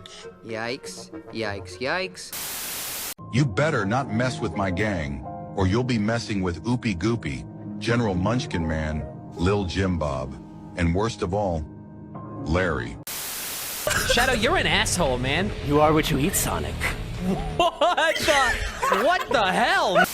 Yikes. Yikes. Yikes. You better not mess with my gang, or you'll be messing with Oopie Goopy, General Munchkin Man, Lil Jim Bob, and worst of all, Larry. Shadow, you're an asshole, man. You are what you eat, Sonic. What the hell?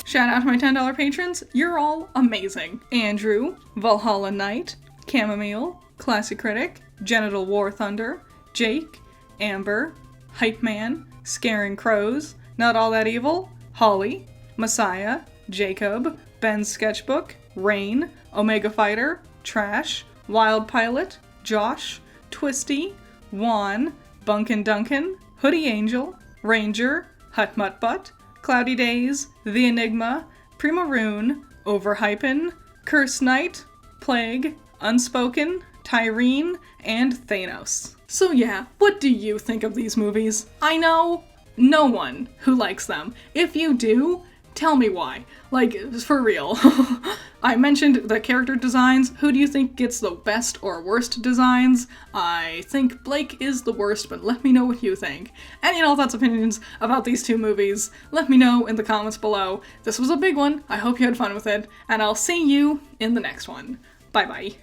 Shout out to my $10 patrons, you're all amazing. Andrew, Valhalla Knight, Chamomile, Classy Critic, Genital War Thunder, Jake, Amber, Hype Man, Scaring Crows, Not All That Evil, Holly, Messiah, Jacob, Ben's Sketchbook, Rain, Omega Fighter, Trash, Wild Pilot, Josh, Twisty, Juan, Bunkin Duncan, Hoodie Angel, Ranger, Hut Mutt Butt, Cloudy Days, The Enigma, Primaroon, Overhypen, Curse Knight, Plague, Unspoken, Tyrene, and Thanos. So yeah, what do you think of these movies? I know no one who likes them. If you do, tell me why. Like, for real. I mentioned the character designs. Who do you think gets the best or worst designs? I think Blake is the worst, but let me know what you think. Any and all thoughts, opinions about these two movies, let me know in the comments below. This was a big one. I hope you had fun with it, and I'll see you in the next one. Bye bye.